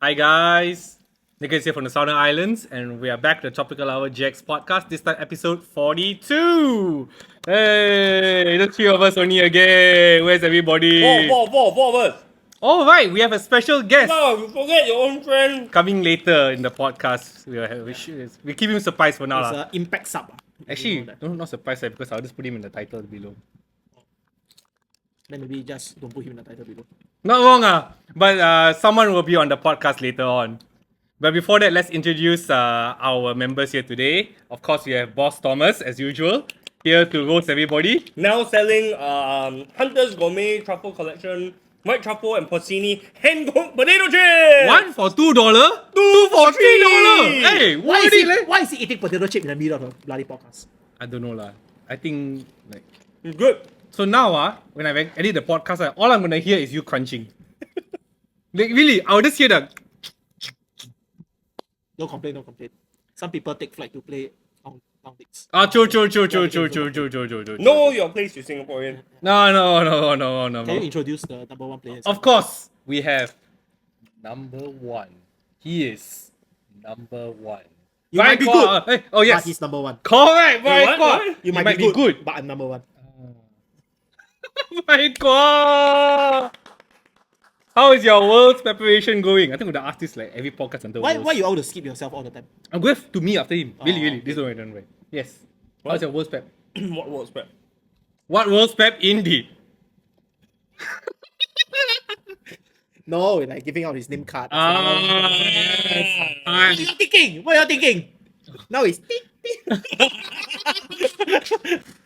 Hi guys, Nicholas here from the Southern Islands, and we are back to the Tropical Hour GX podcast. This time, episode 42. Hey, the three of us only again. Where's everybody? Four of us. All right, we have a special guest No, you forget your own friend. coming later in the podcast. We keep him surprised for now, It's lah. an impact sub. Actually, not surprised because I'll just put him in the title below. Then maybe just don't put him in the title below. Not wrong, but someone will be on the podcast later on. But before that, let's introduce our members here today. Of course, we have Boss Thomas, as usual, here to roast everybody. Now selling Hunter's Gourmet Truffle Collection, White Truffle and Porcini hand-cooked potato chips! One for $2, two for $3. Hey, Why is he eating potato chip in the middle of the bloody podcast? I don't know lah. I think like It's good. so now when I edit the podcast, all I'm gonna hear is you crunching. Like really, I'll just hear the. No complain. Some people take flight to play on leagues. True. Know your place, you Singaporean. No. Can you introduce the number one player? Of course, we have number one. He is number one. You might be Quah. good. Hey, oh yes, But he's number one. correct. Bryan Quah. what? You might be good, but I'm number one. Bryan Quah. How is your world's preparation going? I think we'll ask this like every podcast until Why Worlds. you always skip yourself all the time? I'm going to me after him. Really. okay. This is what I done right. Yes. How's your world's prep? What was prep? What world's prep indeed? No, like giving out his name card. Ah. What are you thinking? Now it's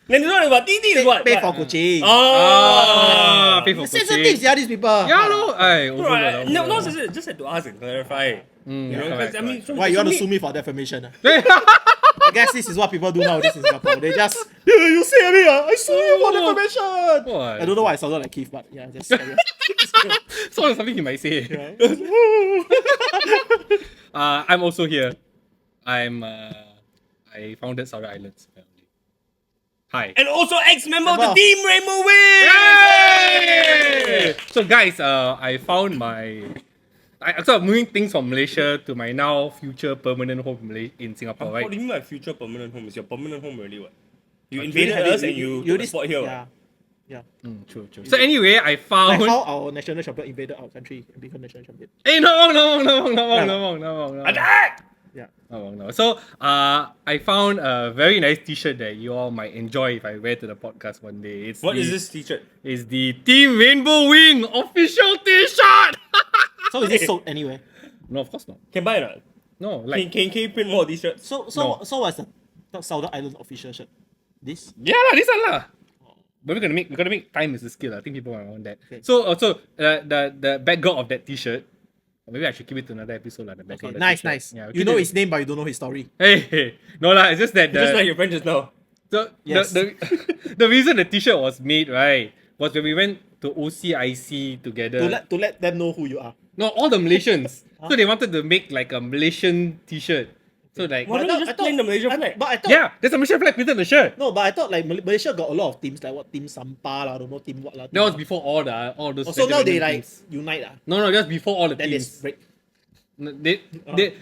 Then this one about TT is what? pay for coaching. Pay for Sensitive, coaching. these people. Yeah, no. Right. No, just had to ask and clarify. You know, correct, because I mean, Why you want to sue me for defamation? I guess this is what people do nowadays in Singapore. They just, you say me, I sue you for defamation. What? I don't know why I sounded like Keith, but yeah, just. So something he might say. I'm also here. I founded Southern Islands family. Hi. And also ex-member of the Member. Team Rainbow Wing! Yay! So guys, I found I started moving things from Malaysia to my now future permanent home in Singapore, right? What do you mean by future permanent home? Is your permanent home already what? You You invaded have us it, and you already spot here. Yeah. Yeah. Yeah. True. So anyway, I Like found. how our national champion invaded our country and become national champion. Hey, no wrong. Attack! Yeah. No. So, I found a very nice T-shirt that you all might enjoy if I wear to the podcast one day. What is this t-shirt? It's the Team Rainbow Wing official T-shirt. So is it sold anywhere? No, of course not. Can buy it or not? No, like Can you print more of these shirts? So No. what's the Southern Island official shirt? This? yeah lah, this one lah. But we're gonna make time is a skill. I think people might want that. Okay. So also the background of that T-shirt. Maybe I should keep it to another episode like the background. Okay, of the nice. T-shirt. Yeah, You know his name, but you don't know his story. Hey, no lah. It's just that Just like your friend just now. Yes. the reason the T-shirt was made right was when we went to OCIC together. To let them know who you are. No, all the Malaysians. So they wanted to make like a Malaysian T-shirt. So like, Why don't you just plain the Malaysian flag? But I thought yeah, there's a Malaysian flag printed on the shirt. no, but I thought like Malaysia got a lot of teams like what Team Sampah lah, I don't know Team what lah. That was before all those. Oh, so now they random like teams. unite lah. No, that's before all the Then they teams. break. No, they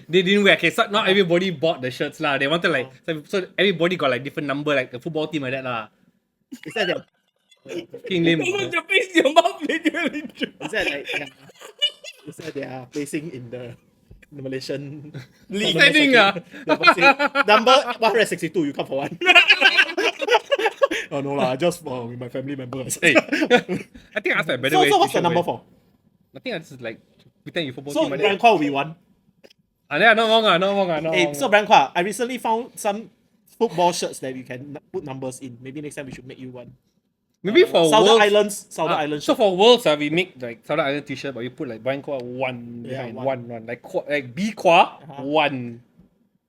didn't wear. Okay, so not everybody bought the shirts lah. They wanted like so everybody got like different number like the football team like that lah. Is that the, King Lim. Almost your face, your mouth, literally. is that like is that they are placing in the Malaysian League. tournament Standing, circuit? They're placing- number 162, you come for one. Oh no lah, just for with my family members. Hey, I think I asked my better way. So what's the number for? I think I just like pretend you football So team like Bryan that. Quah will be one. Yeah, not wrong. Hey, so Bryan Quah, I recently found some football shirts that we can put numbers in. Maybe next time we should make you one. Maybe for Southern Worlds, Southern Island so shirt. for Worlds, we make like Southern Island T-shirt, but we put like Bryan Quah one Yeah, behind, one. one like B Quah one.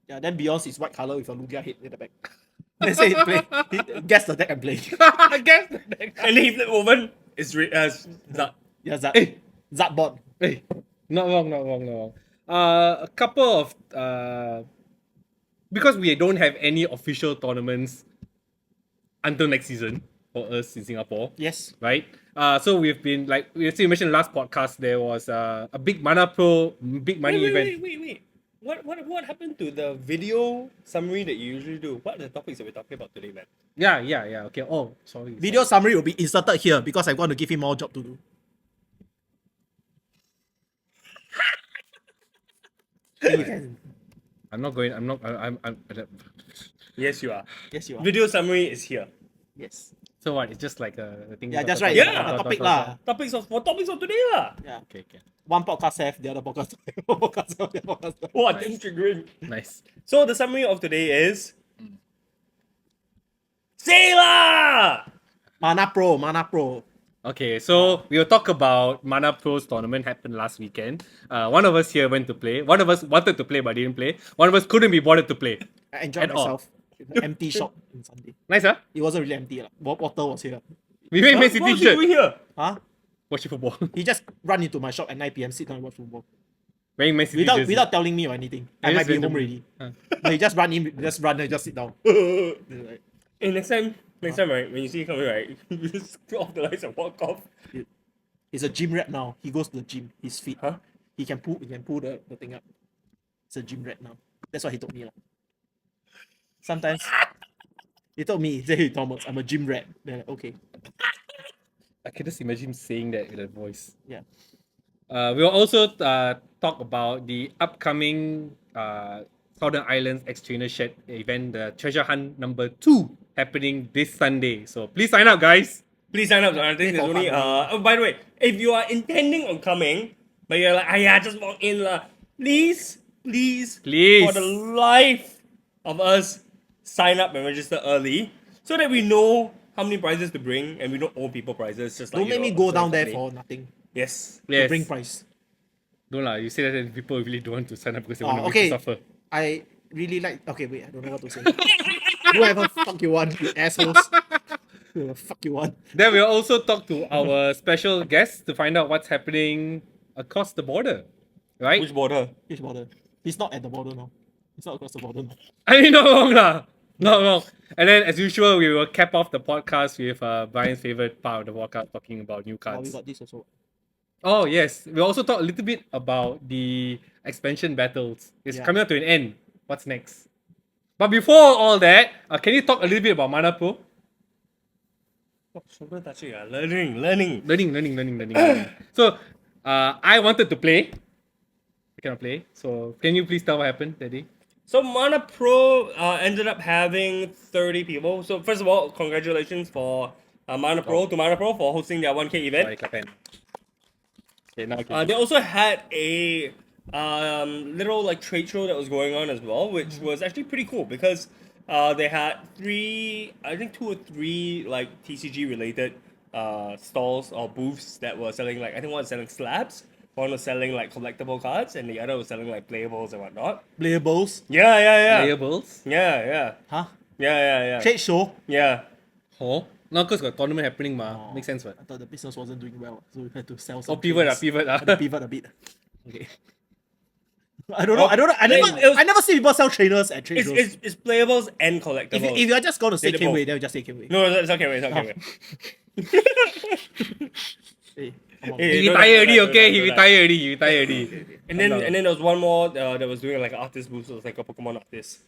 Yeah, then Beyonce is white color with a Lugia head in the back. They say play. Guess the deck and play. I guess. And then he flip over. It's Zat. Yeah, Zat. Hey. Zatbot. Hey, not wrong. A couple of because we don't have any official tournaments until next season. for us in Singapore. Yes. Right? So we've been like you mentioned last podcast there was a big Mana Pro big money event. Wait. What happened to the video summary that you usually do? What are the topics that we're talking about today, man? Yeah. Okay. Oh, sorry. Video summary will be inserted here because I'm going to give him more job to do. You can- I'm not going. I'm. Yes, you are. Yes, you are. Video summary is here. Yes. So what? It's just like a thing. Yeah, that's right. Yeah. Topic lah. Topics of today lah. Yeah. Okay. One podcast have, the other podcast have. One podcast have, the other podcast have. What? Damn triggering. Nice. So the summary of today is Sailor! Mana Pro. Okay, so we'll talk about Mana Pro's tournament happened last weekend. One of us here went to play. One of us wanted to play but didn't play. One of us couldn't be bothered to play. I enjoyed At all. myself. In an empty shop on Sunday. Nice, huh? It wasn't really empty. Water was here. We made Man What City was you doing shirt. here? Huh? Watching football. He just run into my shop at 9 p.m. sit down and watch football. Wearing Man City jersey. Without telling me or anything. I He might just be went home to- already. Huh. No, he just run in, just sit down. Like, Hey, next time, right, when you see him coming, right, you just screw off the lights and walk off. he's a gym rat now. He goes to the gym. He's fit. Huh? He can pull the thing up. It's a gym rat now. That's what he told me. Lah. Sometimes he told me, he said, "Hey Thomas, I'm a gym rat." Then like, okay. I can just imagine him saying that with that voice. Yeah. We'll also talk about the upcoming Southern Islands Ex-Trainer Shed event, the Treasure Hunt number 2, happening this Sunday. So please sign up, guys. Please sign up. I think there's only. Oh, by the way, if you are intending on coming, but you're like, just walk in lah. Please, for the life of us, sign up and register early so that we know how many prizes to bring and we don't owe people prizes. Just like Don't make me go down there for nothing. Yes. To bring prize. Don't lah. You say that and people really don't want to sign up because they want to Okay. suffer. I really like. Okay, wait. I don't know what to say. Whoever fuck you want, you assholes. Whoever fuck you want. Then we'll also talk to our special guests to find out what's happening across the border, right? Which border? Which border? He's not at the border now. He's not across the border now. I mean, not wrong lah. Not wrong. And then, as usual, we will cap off the podcast with Brian's favorite part of the podcast, talking about new Oh, we cards. got this also. Oh, yes. We'll also talk a little bit about the expansion battles. It's Yeah. coming up to an end. What's next? But before all that, can you talk a little bit about Mana Pro? Learning. Learning. So, I wanted to play. I cannot play. So, can you please tell what happened that day? So Mana Pro ended up having 30 people. So first of all, congratulations for Mana Pro for hosting their 1K event. Sorry, clap hand. Okay, now okay. They also had a little like trade show that was going on as well, which was actually pretty cool because they had 2 or 3 like TCG related stalls or booths that were selling like, I think one was selling slabs, one was selling like collectible cards, and the other was selling like playables and whatnot. Playables? Yeah. Playables? Yeah. Huh? Yeah. Trade show? Yeah. Oh, no, because got tournament happening, ma. Oh. Makes sense, what? I thought the business wasn't doing well, so we had to sell some. Oh, pivot things. pivot Had to pivot a bit. Okay. I don't know. I never see people sell trainers at trade shows. It's playables and collectibles. If you're just gonna say They're both. K-Way, then you just say K-Way. No, it's okay, wait, it's okay. Hey, come on. Hey, He don't retired lie, already, don't lie, okay? don't He lie. retired already. And then there was one more that was doing like an artist booth, so it was like a Pokemon artist.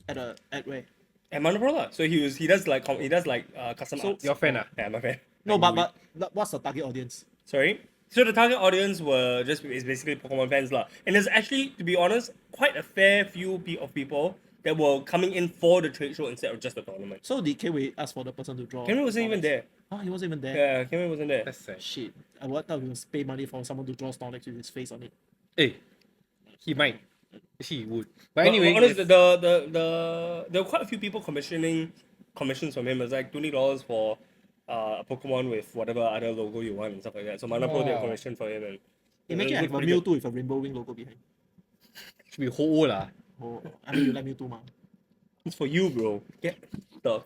At where? And Mana Pro lah. So he does like custom arts. Your fan, ah? Yeah, my fan. No, but what's the target audience? Sorry. So the target audience is basically Pokemon fans lah. And there's actually, to be honest, quite a fair few of people that were coming in for the trade show instead of just the tournament. So did K-Way ask for the person to draw? Cameron wasn't even there. Oh, he wasn't even there. Yeah, Cameron wasn't there. That's sad. Shit. I thought he was pay money for someone to draw Snorlax with his face on it. Hey, he might. He would. But But anyway, honestly, there were quite a few people commissions from him. It's like $20 for a Pokemon with whatever other logo you want and stuff like that. So Mana Pro did a Wow. commission for him. And Imagine I have a pretty good. Mewtwo with a rainbow wing logo behind. should be Ho-Oh lah. Oh, I mean you like Mewtwo, ma. It's for you, bro. Get the.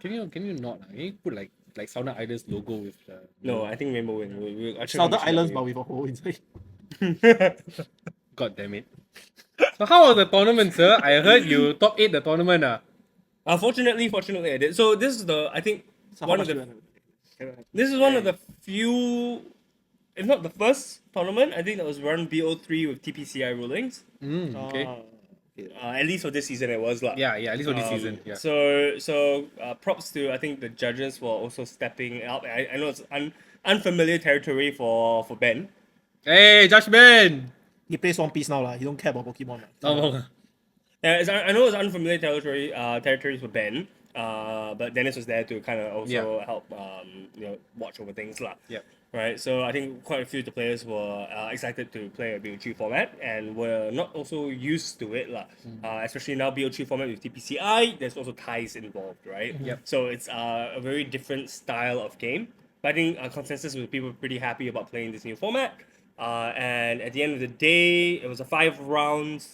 Can you not? Can you put like Southern Islands logo with the... No, I think Rainbow Wing. We actually Southern commissioned Islands, that but for with a hole inside. you. God damn it. So how was the tournament, sir? I heard you top 8 the tournament. Fortunately, I did. So this is I think So one how of much the do you want to- this is one of the few, if not the first tournament, I think that was run BO3 with TPCI rulings. Okay. Okay. At least for this season it was lah. Yeah, at least for this season. Yeah. So props to, I think the judges were also stepping up. I know it's unfamiliar territory for Ben. Hey, Judgment! He plays One Piece now lah. He don't care about Pokemon lah. Oh, Yeah, I know it's unfamiliar territories for Ben. But Dennis was there to kind of also help watch over things lah. yeah. Right, so I think quite a few of the players were excited to play a BO3 format and were not also used to it lah. Especially now BO3 format with TPCI, there's also ties involved, right? Yep. So it's a very different style of game. But I think consensus was people were pretty happy about playing this new format. And at the end of the day, it was a 5 round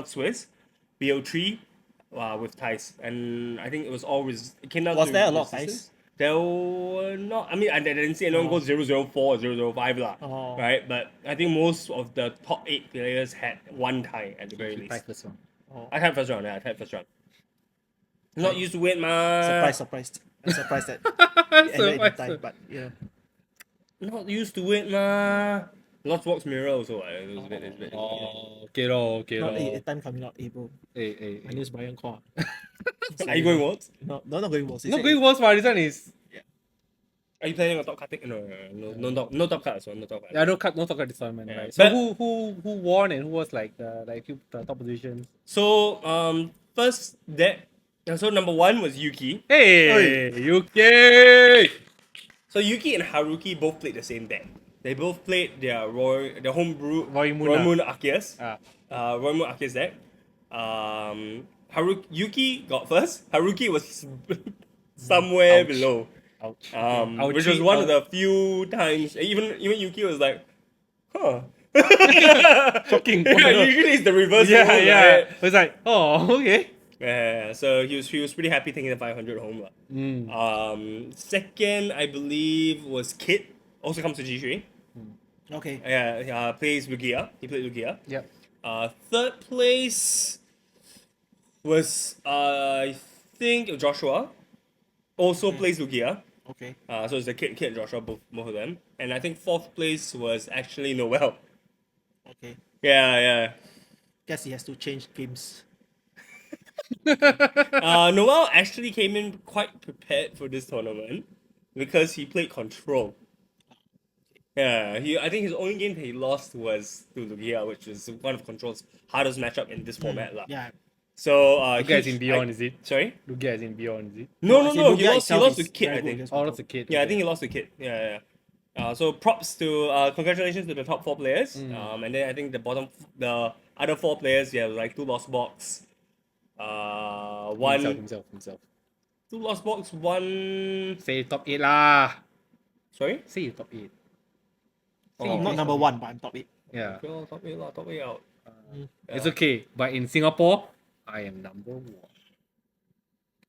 Swiss BO3 with ties, and I think it was always it came down. Was to there a lot of resistance. ties? There were not. I mean, I didn't see anyone go 004 or 005 lah. Oh. Right, but I think most of the top 8 players had one tie at the very Tie least. first one. I had first round. Yeah, I had first round. Not used to it, man. Surprised. I'm surprised that he ended in Surprised. time, but yeah. Not used to it, man. Lost Box Mirror also. It was a bit. Oh, okay, lor, okay, Not lor. a time coming out April. Hey. My name is Bryan Quah. Are you going what? No, not going worse. Not going worse, but this one is. Are you playing a top card? No top card as well. No top card. Yeah, no talk about this one, man. Yeah. Right. So But- who won and who was like few top positions? So first deck. So number 1 was Yuki. Hey, UK. So Yuki and Haruki both played the same deck. They both played their homebrew Roymoon Arceus. Ah. Roymoon Arceus deck. Yuki got first. Haruki was somewhere Ouch. below. Ouch. Which was one of the few times even Yuki was like, huh. Shocking. Yeah, usually it's the reverse. yeah. Right? It was like, oh, okay. Yeah, so he was pretty happy taking the 500 home. Second, I believe, was Kid. Also comes to G3. Okay. Yeah, plays Lugia. He played Lugia. Yep. Third place was I think Joshua. Also plays Lugia. Okay. So it's the Kid Joshua, both of them. And I think fourth place was actually Noel. Okay. Yeah. Guess he has to change games. Noel actually came in quite prepared for this tournament because he played Control. Yeah, I think his only game that he lost was to Lugia, which is one of Control's hardest matchup in this format. lah. Yeah. So Lugia is in Beyond, is it? Sorry? Lugia is in Beyond, is it? No, I see He Lugia lost itself to is Kid, very I good think. against Oh, that's a kid. Yeah, I okay. think he lost to Kid. Yeah. So props to congratulations to the top 4 players. And then I think the other 4 players, yeah, like 2 lost box. Himself. 2 lost box, 1. Say top 8 lah. Sorry? Say top 8. I'm not number 1, but I'm top 8. Yeah. Well, top 8 lah, top 8 out. It's okay. But in Singapore, I am number 1.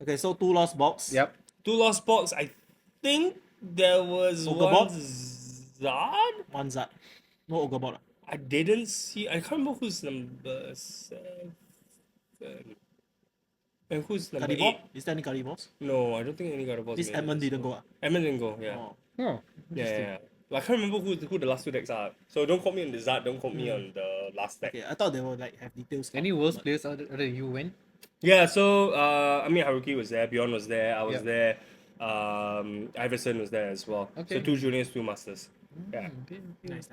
Okay, so 2 lost box. Yep. 2 lost box, I think there was Pokeball? one Zard? 1 Zat. No Ogrebot. I didn't see. I can't remember who's number 7. And who's number Carnivore? 8? Is there any carnivores? No, I don't think any Gardevoir. This Edmund didn't go. Edmund didn't go, yeah. Oh. Oh. Yeah. I can't remember who the last 2 decks are. So don't quote me on the Zard, don't quote me on the last deck. Okay, I thought they would like have details. Any worse players other than you win? Yeah, so I mean Haruki was there, Bjorn was there, I was Yep. there, Iverson was there as well. Okay. So 2 juniors, 2 masters. Yeah. Nice.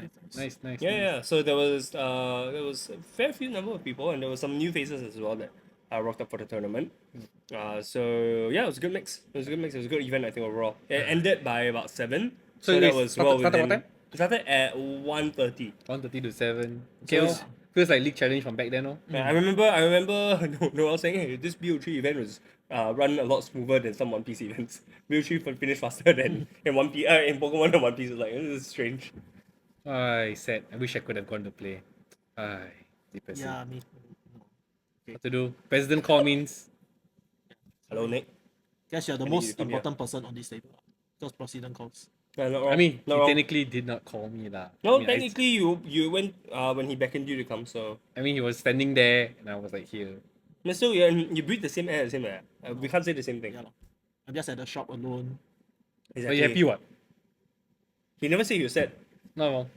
Nice. Yeah. So there was a fair few number of people, and there was some new faces as well that rocked up for the tournament. So yeah, it was a good mix. It was a good event, I think, overall. It ended by about 7. So So it that was was started- well started what within. time? It started at 1:30. 130 to 7. So Okay, it's- feels like League Challenge from back then, no? Yeah, I remember Noel saying, hey, this BO3 event was run a lot smoother than some One Piece events. BO3 finished faster than in in Pokemon and One Piece. It's like, this is strange. Sad. I wish I could have gone to play. Depressing. Yeah, me. What to do? President call means. Hello, Nick. Guess you're the I need most you to come here. important person on this table. Because president calls. Yeah, not wrong. I mean, not he wrong. technically did not call me lah. No, I mean, technically you went when he beckoned you to come. So, I mean, he was standing there and I was like here. Mister, you breathe the same air as him. We can't say the same thing. Yeah, lor. I'm just at the shop alone. But you happy what? He never said he was sad. Not wrong.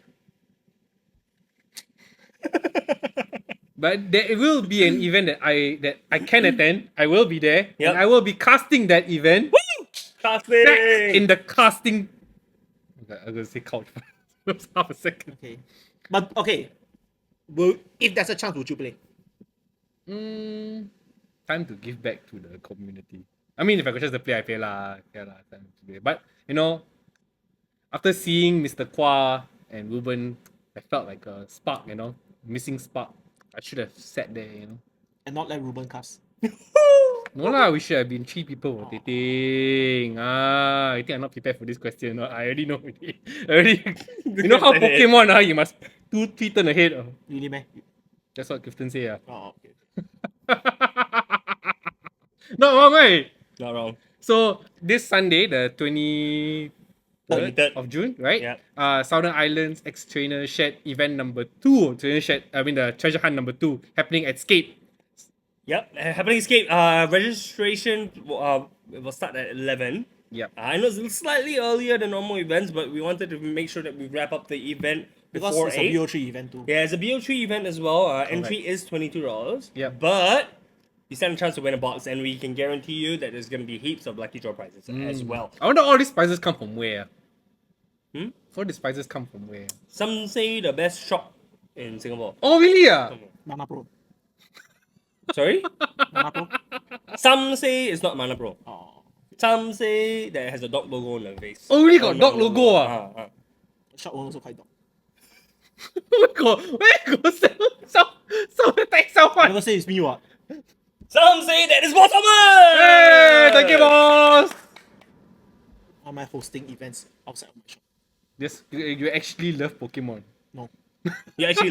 But there will be an event that I can attend. I will be there, Yep. and I will be casting that event. Casting! Back in the casting. I'm gonna say couch for half a second. Okay. But okay. If there's a chance, would you play? Time to give back to the community. I mean, if I could just play, I play lah. Yeah lah, time to play. But you know, after seeing Mr. Quah and Ruben, I felt like a spark. You know, missing spark. I should have sat there. You know. And not let Ruben cast. No lah, we should have been 3 people rotating. I think I'm not prepared for this question. No, I already know already. You know how Pokemon you must 2-3 turn ahead. Really, man? That's what Clifton say. Oh, okay. Not wrong, right? Not wrong. So this Sunday, the 23rd of June, right? Yeah. Southern Islands X Trainer Shed event number 2. The treasure hunt number 2 happening at Skate. Yep, happening escape. Registration will start at 11. Yep. I know it's slightly earlier than normal events, but we wanted to make sure that we wrap up the event Because before it's 8. a BO3 event too. Yeah, it's a BO3 event as well. Entry is $22. Yep. But you stand a chance to win a box, and we can guarantee you that there's going to be heaps of lucky draw prizes as well. I wonder all these prizes come from where? Hmm? All these prizes come from where? Some say the best shop in Singapore. Oh, really? Mana Pro. Sorry? Mana Pro. Some say it's not Mana Pro. Oh. Some say that it has a dog logo on the face. Oh, really got dog logo? Shop owner also quite dog. Where go so thanks I someone. never say it's me what. Some say that it's Boss Thomas! Hey, thank you, boss. Am I hosting events outside of my shop? Yes, you actually love Pokemon. No. You actually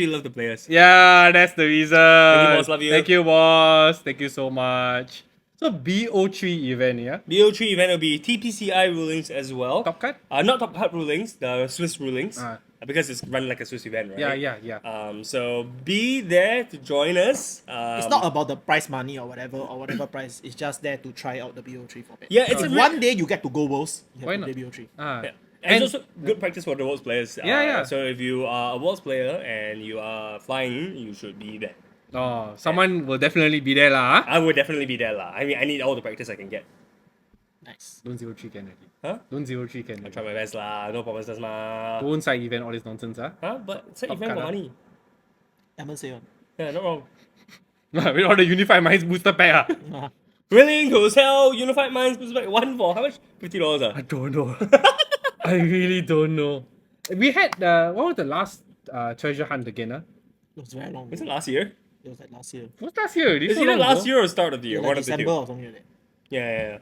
love the players. Yeah, that's the reason. Thank you, boss. Love you. Thank you, boss. Thank you so much. So BO3 event, yeah? BO3 event will be TPCI rulings as well. Top cut? Not top cut rulings, the Swiss rulings. Ah. Because it's run like a Swiss event, right? Yeah. So be there to join us. It's not about the prize money or whatever price. It's just there to try out the BO3 format. Yeah, it's If a one day you get to go Worlds, you Why have to not? play BO3. Yeah. And And- it's also good practice for the Worlds players. Yeah. So if you are a Worlds player and you are flying, you should be there. Oh, someone will definitely be there lah. I would definitely be there lah. I mean, I need all the practice I can get. Nice. Don't 03 can already. Huh? Don't 03 can I already. try my best lah. No promises ma. Don't side event all this nonsense Huh? But it's an Top event cut, for ah. money. Haven't say one. Yeah, not wrong. With all the Unified Minds booster pack Willing to sell Unified Minds booster pack 1 for how much? $50 I don't know. I really don't know. We had what was the last treasure hunt again? It was very long. Was it last year? It was like last year. What's last year? Is it last year or start of the year? Like One of the December two. or something like that. Yeah.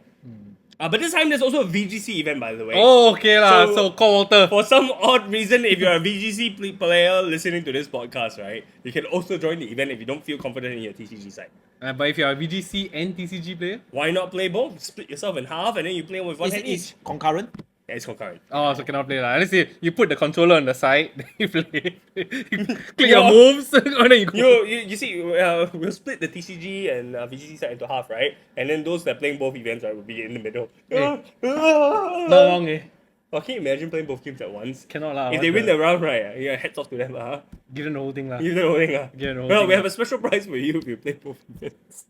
But this time there's also a VGC event, by the way. Oh, okay lah. So- So call Walter. For some odd reason, if you're a VGC player listening to this podcast, right, you can also join the event if you don't feel confident in your TCG side. But if you're a VGC and TCG player, Why not play both? Split yourself in half and then you play with one hand It's each. concurrent. Yeah, it's concurrent. oh, so cannot play lah. Let's say you put the controller on the side, then you play. You click your moves, and then you go. You see, we'll split the TCG and VGC side into half, right? And then those that are playing both events right, will be in the middle. Not wrong, eh? Oh, can you imagine playing both games at once? Cannot lah. If what they win the round, right, yeah, hats off to them. give them the whole thing lah. You know what I mean? Yeah, no, Well, thing, we have a special prize for you if you play both events.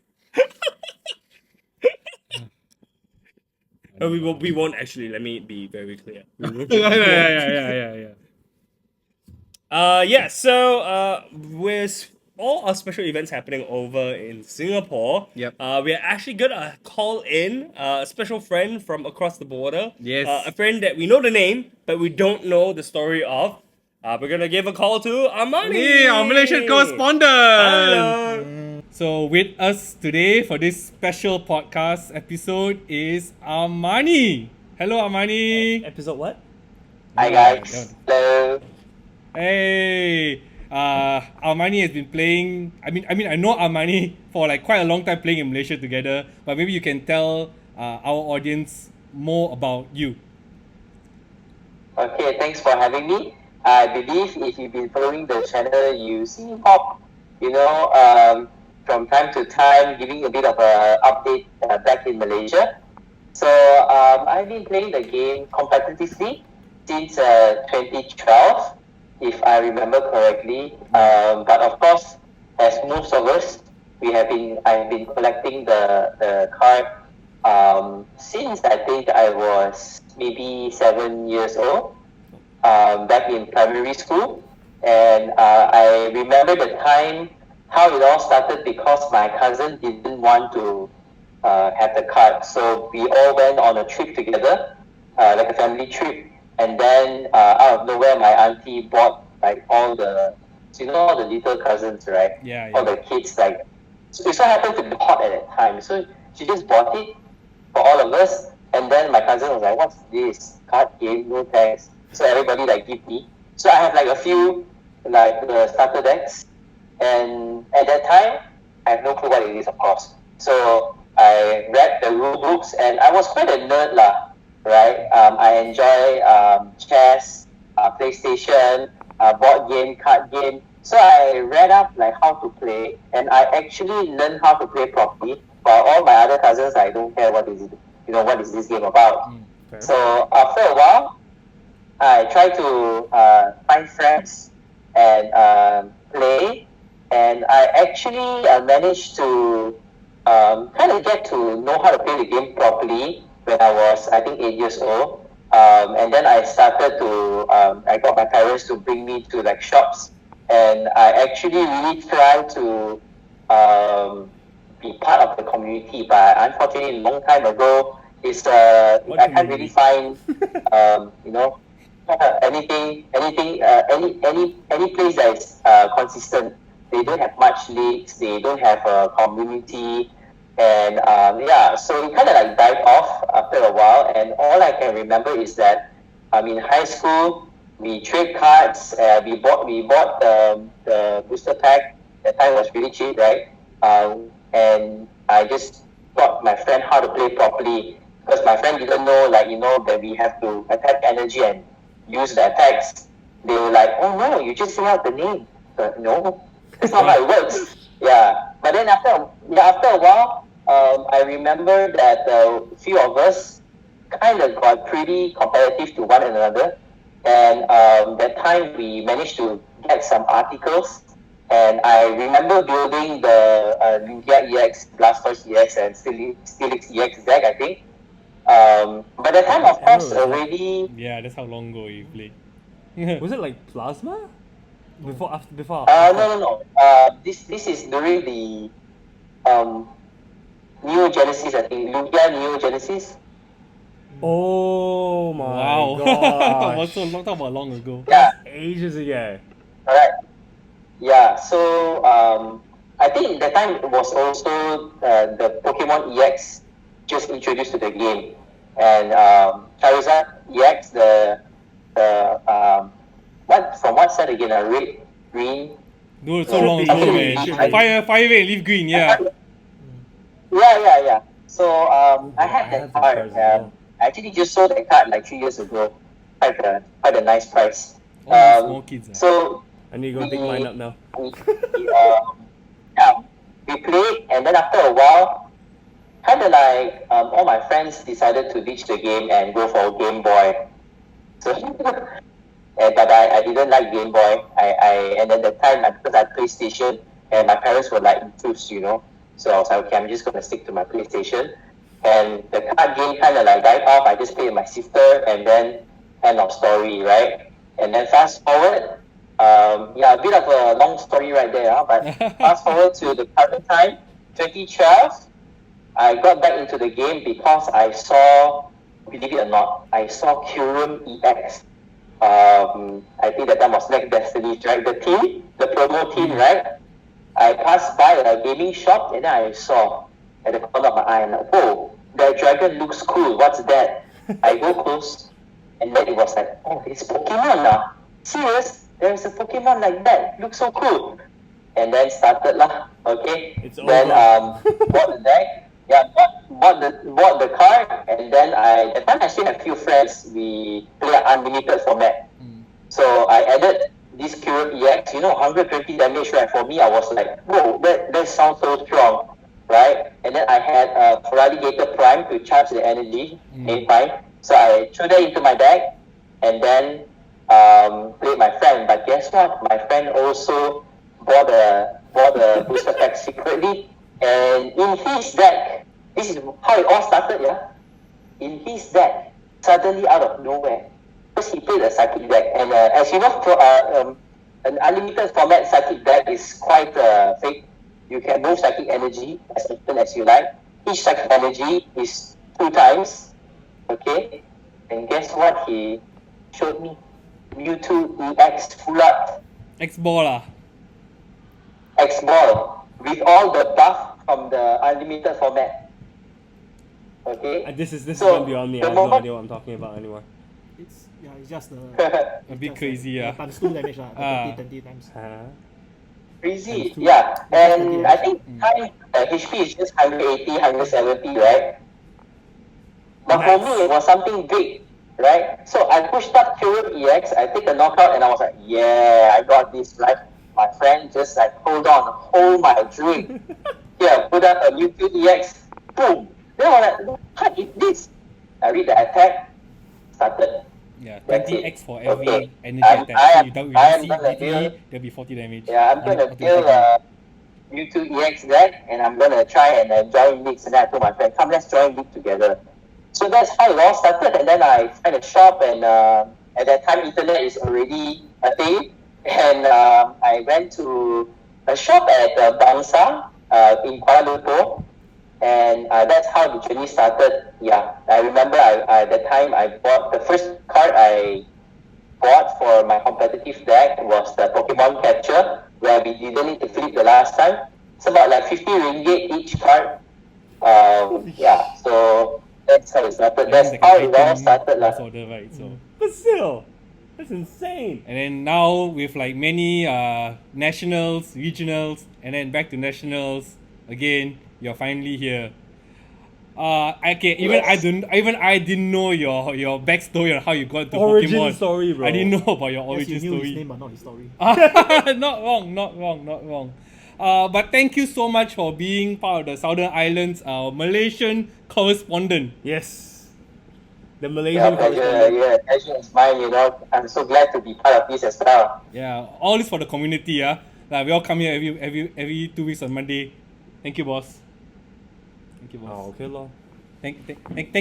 We won't actually, let me be very clear. We won't. yeah. So with all our special events happening over in Singapore, Yep. we are actually gonna call in a special friend from across the border. Yes. A friend that we know the name, but we don't know the story of. We're gonna give a call to Armani. Hey, our Malaysian correspondent. Hello. So with us today for this special podcast episode is Armani. Hello, Armani. Episode what? Hi guys. Hello. Hey. Armani has been playing. I mean, I know Armani for like quite a long time playing in Malaysia together. But maybe you can tell our audience more about you. Okay, thanks for having me. I believe if you've been following the channel, you see Pop, from time to time giving a bit of a update back in Malaysia. So I've been playing the game competitively since 2012, if I remember correctly. But of course, as most of us, I've been collecting the card since I think I was maybe 7 years old, back in primary school. And I remember the time how it all started because my cousin didn't want to have the card. So we all went on a trip together, like a family trip. And then out of nowhere, my auntie bought like all the, all the little cousins, right? Yeah, All yeah. the kids, like, so it so happened to be hot at that time. So she just bought it for all of us. And then my cousin was like, "What's this? Card game? No thanks." So everybody like give me. So I have like a few like the starter decks, and at that time I have no clue what it is, of course. So I read the rule books, and I was quite a nerd lah, right? I enjoy chess, PlayStation, board game, card game. So I read up like how to play, and I actually learned how to play properly. While all my other cousins, I don't care what is it, what is this game about. So after a while, I try to find friends and play, and I actually managed to kind of get to know how to play the game properly when I was, I think, 8 years old. And then I started to, I got my parents to bring me to like shops, and I actually really tried to be part of the community. But unfortunately, a long time ago, I can't really find, any place that is consistent. They don't have much leagues. They don't have a community, and so it kind of like died off after a while. And all I can remember is that in high school we trade cards. We bought the booster pack. That time was really cheap, right? And I just taught my friend how to play properly, because my friend didn't know, that we have to attack energy and use the attacks. They were like, "Oh no, you just say out the name." But no, that's not how it works. Yeah, but then after a while, I remember that a few of us kind of got pretty competitive to one another, and that time we managed to get some articles. And I remember building the Lugia EX, Blastoise EX, and Steelix EX deck, I think. By the time, of course, already. Yeah, that's how long ago you played. Was it like Plasma? Before. No. This is during the Neo Genesis, I think. Lugia Neo Genesis. Oh my Wow. god! Was so long, talk about long ago. Yeah. Ages ago. Alright. Yeah. So I think that time it was also the Pokemon EX just introduced to the game, and Charizard EX, what set again? Red, green. Dude, so long ago, man. Fire red, leaf green, yeah. Yeah. So I had I that have the card. cards as well. I actually just sold that card like 3 years ago. Quite a nice price. All these small kids. So I need to go pick mine up now. we played, and then after a while, kind of like all my friends decided to ditch the game and go for a Game Boy. So, but I didn't like Game Boy. And then the time because I had PlayStation, and my parents were like enthused, So I was like, okay, I'm just gonna stick to my PlayStation. And the card game kind of like died off. I just played my sister, and then end of story, right? And then fast forward, a bit of a long story right there, but fast forward to the current time, 2012, I got back into the game because I saw, believe it or not, I saw Kyurem EX. I think that time was Next Destiny, right? The promo team, right? I passed by a gaming shop, and then I saw at the corner of my eye, and oh, that dragon looks cool. What's that? I go close, and then it was like, oh, it's Pokemon now. Serious? There's a Pokemon like that. Looks so cool. And then started lah. Okay. It's then bought the deck. Yeah, bought the card, and then at the time I still have few friends. We play unlimited format. So I added this Kyurem EX, 120 damage, right? For me, I was like, whoa, that sounds so strong, right? And then I had a Feraligatr Prime to charge the energy, A Prime. So I threw that into my deck and then played my friend. But guess what? My friend also bought a booster pack secretly. And in his deck, this is how it all started, yeah? In his deck, suddenly out of nowhere, because he played a psychic deck. And as you know, an unlimited format psychic deck is quite fake. You can move psychic energy as often as you like. Each psychic energy is 2 times. Okay? And guess what he showed me? Mewtwo EX full art. X-Ball lah. X-Ball. With all the buff from the unlimited format. Okay? This is So, one beyond me. the I have no moment- idea what I'm talking about anymore. It's just the A bit crazy, yeah. times 2 damage lah. Ah. 20 times. Crazy, yeah. And I think time HP is just 180, 170, right? But for me, it was something big, right? So I pushed up Curate EX, I take a knockout, and I was like, yeah, I got this, right? My friend just like, hold my drink. Here, put up a Mewtwo EX, boom. Then I was like, what is this? I read the attack, started. Yeah, That's 20x it. for every Okay. energy I attack. am- So you I am see gonna DPE, deal- there'll be 40 damage. Yeah, I'm gonna Automatic build attack. a Mewtwo EX deck, and I'm gonna try and join leagues. And then I told my friend, come, let's join league together. So that's how it all started. And then I find a shop, and at that time, internet is already a thing. And I went to a shop at Bangsa in Kuala Lumpur, and that's how the journey started. Yeah, I remember at that time I bought the first card I bought for my competitive deck was the Pokemon Capture, where we didn't need to flip the last time. It's about like 50 ringgit each card. Yeah, so that's how it started. And then That's how it all item started. price Lah. order, right? So. But still, that's insane. And then now with like many nationals, regionals, and then back to nationals again, you're finally here. Even I didn't know your backstory on how you got to Origin Pokemon. story, bro. I didn't know about your Yes, origin you knew his story. name but not his story. Not wrong. But thank you so much for being part of the Southern Islands Malaysian correspondent. Yes. The Yeah, Malaysian pleasure. correspondent. Yeah, pleasure is mine. You know, I'm so glad to be part of this as well. Yeah, all this for the community. Yeah, like we all come here every 2 weeks on Monday. Thank you, boss. Thank you, boss. Oh, okay, lor. Thank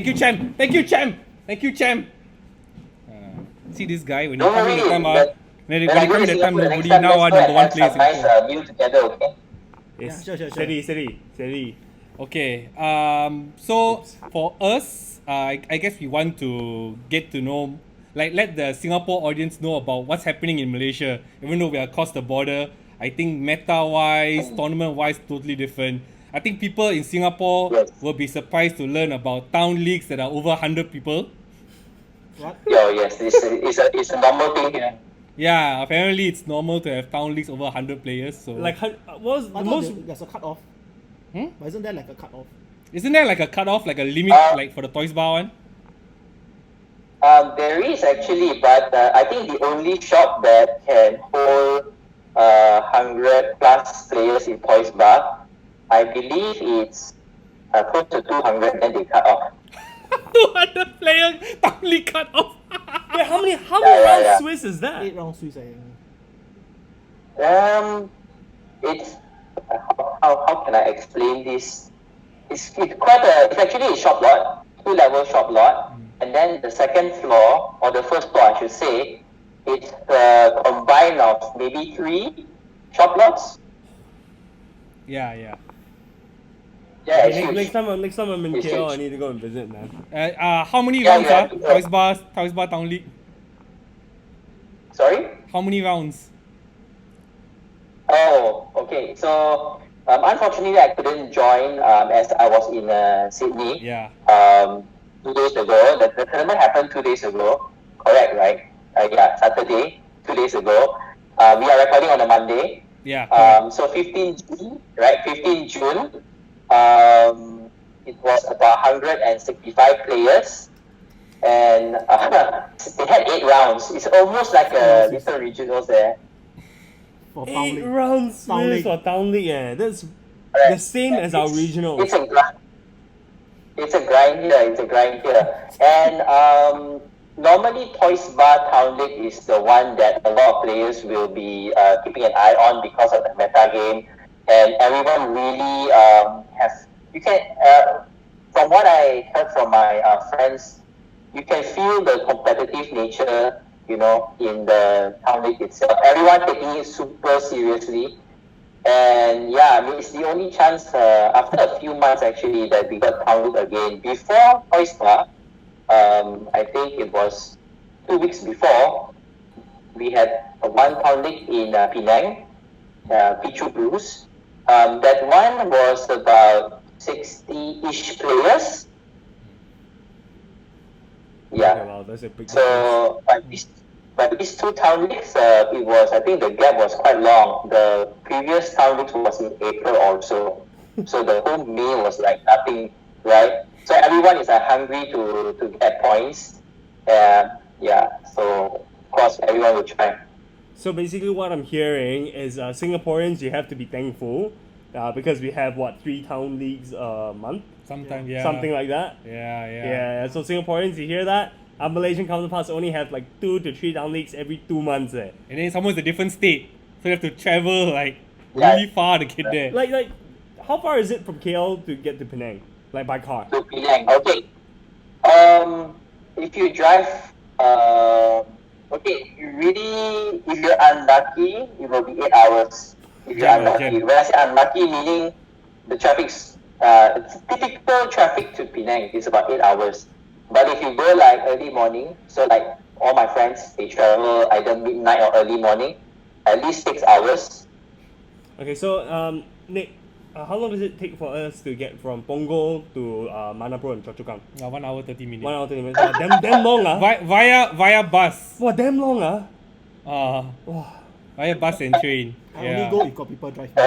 you, champ. Thank you, champ. See this guy when he Don't come in worry. that time, when he When I come go in to that time, Singapore, nobody. next time, Now let's go number and one have place. some nice meal together, okay? Yes. Yeah, sure. Steady. Okay. So for us, I guess we want to get to know, like, let the Singapore audience know about what's happening in Malaysia. Even though we are across the border, I think meta-wise, tournament-wise, totally different. I think people in Singapore Yes. will be surprised to learn about town leagues that are over 100 people. What? Yes, it's a normal thing here. Yeah, apparently it's normal to have town leagues over 100 players. So Like, what was I the thought most? there's a cut-off. Hmm? But isn't there like a cut-off? isn't there like a cutoff, like a limit, like for the Toys Bar one? There is actually, but I think the only shop that can hold 100 plus players in Toys Bar, I believe it's close to 200, then they cut off. 200 players, town league cutoff. Wait, how many Yeah. rounds Swiss is that? 8 round Swiss, I think. It's how can I explain this? It's actually a shop lot, 2-level shop lot, and then the second floor or the first floor, I should say, it's a combine of maybe 3 shop lots. Yeah. Yeah, it's Okay, huge. next time I'm in It's KL, I huge. need to go and visit, man. How many Yeah, rounds yeah, are yeah. Toys Bar Town League? Sorry. How many rounds? Oh, okay. So unfortunately, I couldn't join as I was in Sydney. Yeah. 2 days ago. The tournament happened 2 days ago. Correct, right? Yeah, Saturday, 2 days ago. We are recording on a Monday. Yeah. correct. So 15 June, right? 15 June. It was about 165 players. And they had 8 rounds. It's almost like a little regionals there. For Town 8 League. rounds Town Swiss League. or Town League, That's the same as our regionals. It's a grind. It's a grind here. It's a grind here. And normally, Toys Bar Town League is the one that a lot of players will be keeping an eye on because of the meta game, and everyone really has. You can, from what I heard from my friends, you can feel the competitive nature, in the Town League itself. Everyone taking it super seriously. And yeah, I mean, it's the only chance after a few months actually that we got Town League again. Before Toys Bar, I think it was 2 weeks before, we had one Town League in Penang, Pichu Blues. That one was about 60-ish players. Yeah. Okay, wow, that's a big difference. So, but these two Town Leagues, I think the gap was quite long. The previous Town Leagues was in April also. So the whole May was like nothing, right? So everyone is hungry to get points. Yeah, so of course everyone will try. So basically, what I'm hearing is Singaporeans, you have to be thankful because we have 3 town leagues a month, Sometimes, yeah. something like that. Yeah. So Singaporeans, you hear that? Our Malaysian counterparts only have 2 to 3 town leagues every 2 months. And then it's almost a different state. So you have to travel Yeah. really far to get there. Like, how far is it from KL to get to Penang? Like by car? To Penang. Okay. If you drive, if you're unlucky, it will be 8 hours. If you're unlucky. When I say unlucky, meaning the traffic's typical traffic to Penang is about 8 hours. But if you go early morning, so all my friends, they travel either midnight or early morning, at least 6 hours. Okay, so Nick, how long does it take for us to get from Punggol to Manapro and Choa Chu Kang? 1 hour 30 minutes. 1 hour 30 minutes. Damn long, ah. Via bus. Wow, damn long, ah. Wow. Via bus and train. I Yeah. only go if got people drive me.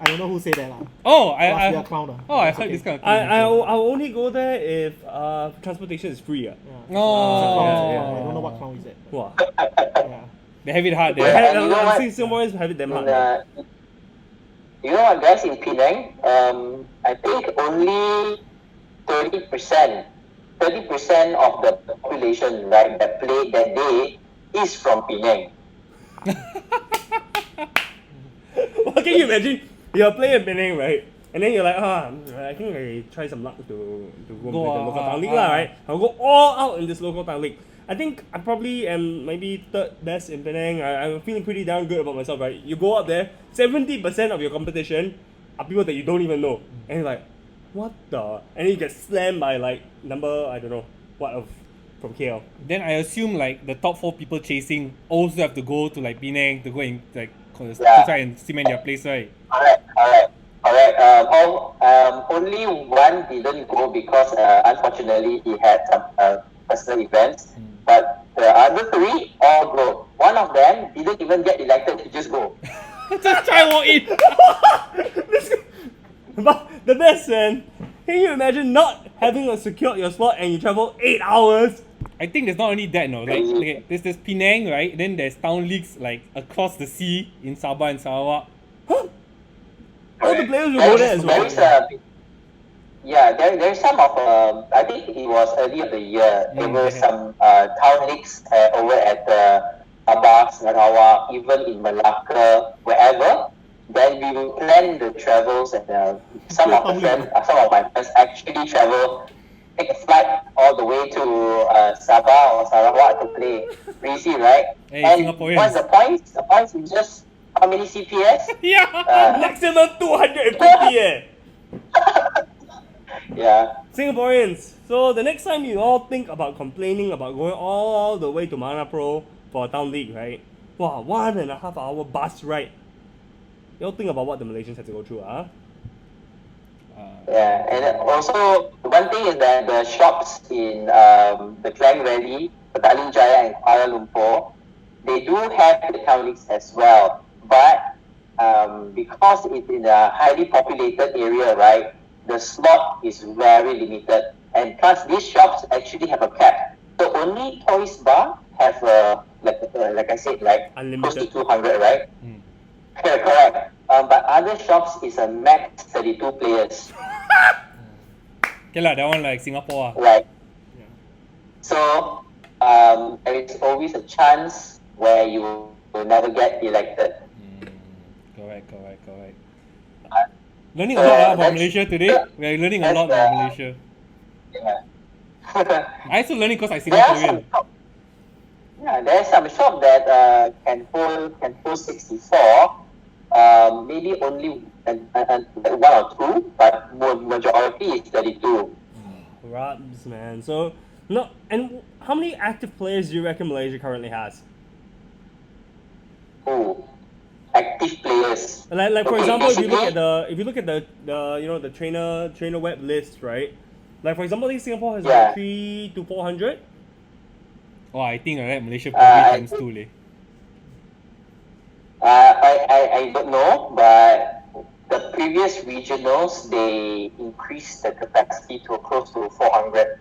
I don't know who said that. Oh, Must be a I clown. I It's heard okay. this kind of thing. I'll only go there if transportation is free. Yeah. No. I don't know what clown is that. Wow. Yeah. They have it hard Yeah. there. And you know what? Singaporeans have it damn hard. You know what, guys, in Penang, I think only 30% of the population, right, that played that day is from Penang. Well, can you imagine? You're playing Penang, right? And then you're like, I think I try some luck to go with the local town league, right? I'll go all out in this local town league. I think I probably am maybe third best in Penang. I'm feeling pretty darn good about myself, right? You go up there, 70% of your competition are people that you don't even know. And you're like, what the? And then you get slammed by number, I don't know, from KL. Then I assume the top 4 people chasing also have to go to Penang to go and to try and cement their place, right? Alright. Only one didn't go because unfortunately he had some personal events. But the other 3 all go. One of them didn't even get elected to just go. Just try walk in. But the best, man. Can you imagine not having secured your slot and you travel 8 hours? I think there's not only that, no. There's Penang, right? Then there's town leagues across the sea in Sabah and Sarawak. Huh? All the players will go there as well. There's some of I think it was early of the year. There were some town leagues over at Sabah, Sarawak, even in Malacca, wherever. Then we will plan the travels, and some of my friends actually take a flight all the way to Sabah or Sarawak to play. Crazy, right? Hey, and Singaporeans. what's the points? The points is just how many CPS? Yeah. Maximum 250 Yeah. Singaporeans, so the next time you all think about complaining about going all the way to Manapro for a town league, right? Wow, 1.5 hour bus ride. You all think about what the Malaysians have to go through, huh? Yeah, and also one thing is that the shops in the Klang Valley, Petaling Jaya and Kuala Lumpur, they do have the town leagues as well. But because it's in a highly populated area, right, the slot is very limited. And plus, these shops actually have a cap. So only Toys Bar have like I said, close to Unlimited. 200, right? Mm. Correct. But other shops is a max 32 players. Okay lah, that one like Singapore. Right. Yeah. So there is always a chance where you will never get elected. Correct. Uh, Learning a lot about that's- Malaysia today. We are learning a that's, lot about Malaysia. Yeah. I also learning because I There are Singaporean. some shop, there's some shop that can hold 64. Maybe only one or two, but majority is 32. Rabs, man. So, no, and how many active players do you reckon Malaysia currently has? Ooh, active players. Like for Okay, example, if you look basically- at the trainer web list, right? Like for example, I think Singapore has Yeah. like 3 to 400. Oh, I think Malaysia probably I times 2 leh. I don't know, but the previous regionals they increased the capacity to close to 400,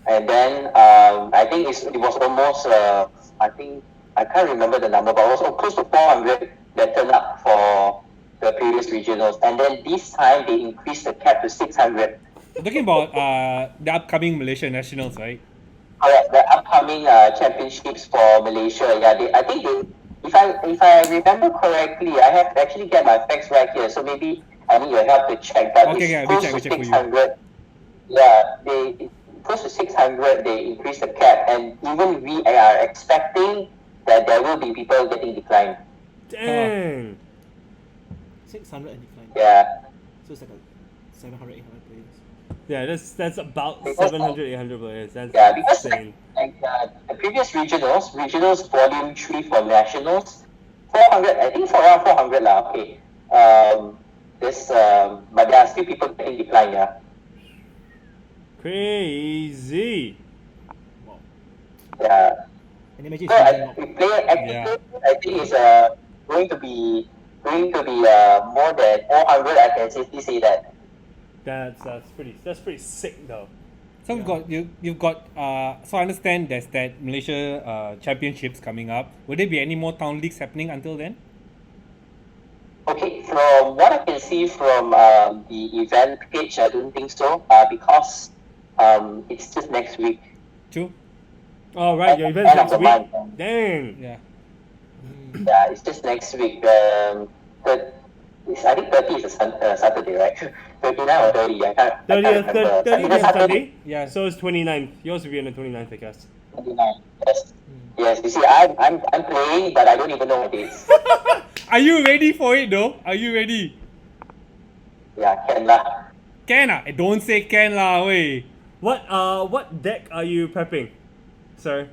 and then I think it was almost I can't remember the number, but it was close to 400 that turned up for the previous regionals, and then this time they increased the cap to 600. We're talking about the upcoming Malaysia Nationals, right? Correct, the upcoming championships for Malaysia. Yeah, I think they, if I remember correctly, I have actually get my facts right here. So maybe I need your help to check. But Okay, it's we close check to for you. 600. Yeah, close to 600. They increased the cap, and even we are expecting that there will be people getting declined. Dang. 600 and decline. Yeah. So it's like a 700, 800 players. Yeah, that's about Because- 700, 800 players. That's Yeah, because insane. like the previous regionals volume 3 for nationals, 400, I think for around 400 lah, okay. But there are still people getting declined, yeah. Crazy. Wow. Yeah. And imagine So it's regional. player active, Yeah. I think is going to be more than 400, I can safely say that. That's pretty sick though. So you've got so I understand there's that Malaysia Championships coming up. Will there be any more town leagues happening until then? Okay, from what I can see from the event page, I don't think so, because it's just next week. True. Oh right, your event's End of next the week. month. Dang. Yeah. Yeah, it's just next week. I think 30 is a Saturday, right? 29 or 30, I can't 30th, remember. I 30th think is that's Sunday. Yeah. So it's 29th. Yours will be on the 29th, I guess. 29, yes. Yes, you see, I'm playing, but I don't even know what it is. Are you ready for it though? Are you ready? Yeah, can lah. Can ah? Don't say can lah, wey. What deck are you prepping, sir?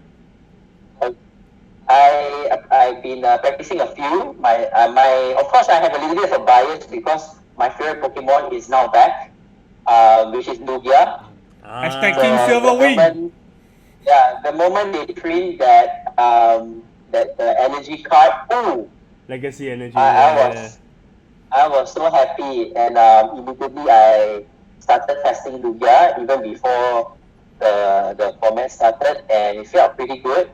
I've been practicing a few. My of course I have a little bit of a bias because my favorite Pokemon is now back, which is Lugia. Hashtag Ah. King Silver Wing. The moment they print that the energy card, ooh, Legacy energy. I was so happy, and immediately I started testing Lugia even before the format started, and it felt pretty good.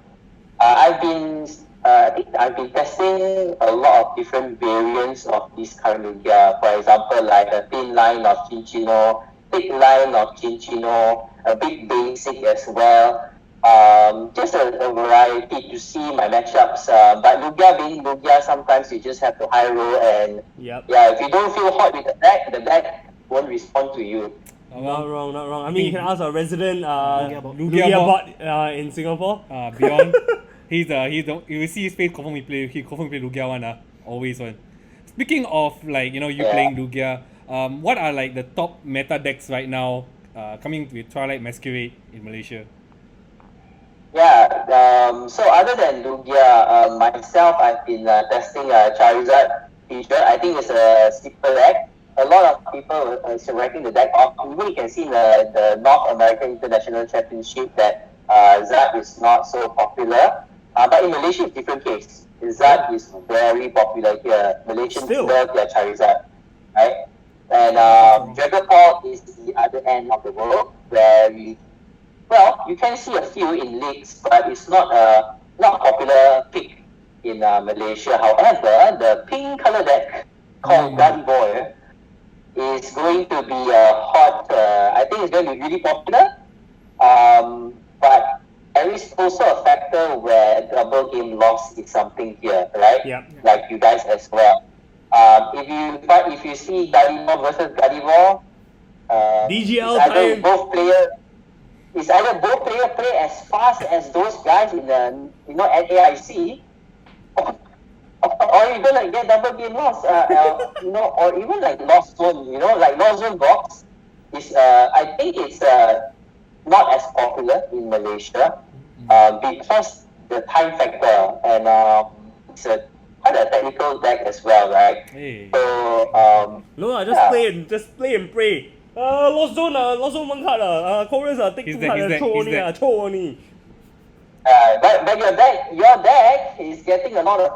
I think I've been testing a lot of different variants of this current Lugia. For example, like a thin line of Chinchino, thick line of Chinchino, a bit basic as well. Just a variety to see my matchups. But Lugia being Lugia, sometimes you just have to high roll, and Yep. yeah, if you don't feel hot with the deck won't respond to you. Not wrong. I mean, you can ask our resident Lugia bot. Lugia bot in Singapore. Beyond. He's you will see his face confirm he confirm play Lugia one always one. Speaking of like you Yeah. playing Lugia, what are like the top meta decks right now coming with Twilight Masquerade in Malaysia? Yeah, so other than Lugia, myself, I've been testing Charizard feature. I think it's a simple deck. A lot of people are writing the deck off. Even you can see in the North American International Championship that Zard is not so popular. But in Malaysia, it's different case. Zard is very popular here. Malaysians Still. love their Charizard, right? And Dragapult is the other end of the world where you can see a few in leagues, but it's not a popular pick in Malaysia. However, the pink color deck called Gardevoir is going to be a hot. I think it's going to be really popular. But there is also a factor where double game loss is something here, right? Yeah. Like you guys as well. If you see Gardevoir versus Gardevoir, DGL it's either time. both player play as fast as those guys in the at AIC, or even like get double game loss, or even like lost zone, like lost zone box is I think it's not as popular in Malaysia because the time factor and it's quite a technical deck as well, right? Hey. So No, just play and pray. Lost zone one card chorus take He's two dead, cards he's throw dead. only. but your deck is getting a lot of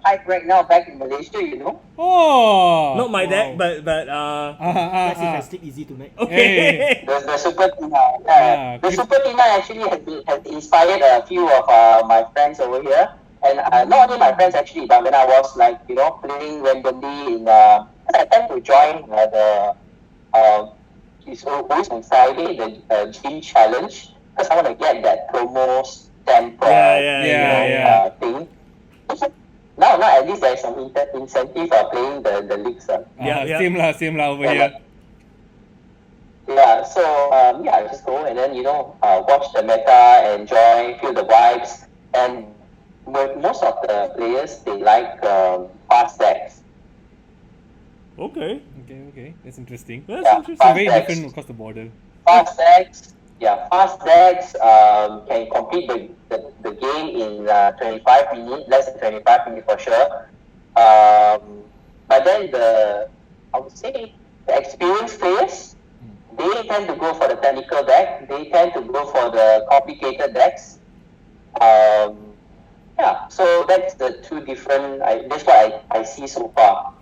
hype right now back in Malaysia, Oh. Not my wow. deck, but Let's see if I sleep easy tonight. okay. The Super Tina. The keep- Super Tina actually has inspired a few of my friends over here. And not only my friends actually, but when I was playing randomly I tend to join it's always on Friday, the gym challenge, because I want to get that promo stamp Yeah. thing. Now at least there's some incentive for playing the leagues. Yeah. Same lah over here. Yeah, so just go and then watch the meta, enjoy, feel the vibes, and most of the players they like fast decks. Okay. Okay, that's interesting. That's Yeah, interesting. So very Fast different across the border. Fast decks can complete the game in 25 minutes, less than 25 minutes for sure. But then I would say the experienced players, they tend to go for the technical deck. They tend to go for the complicated decks. So that's the two different. That's what I see so far.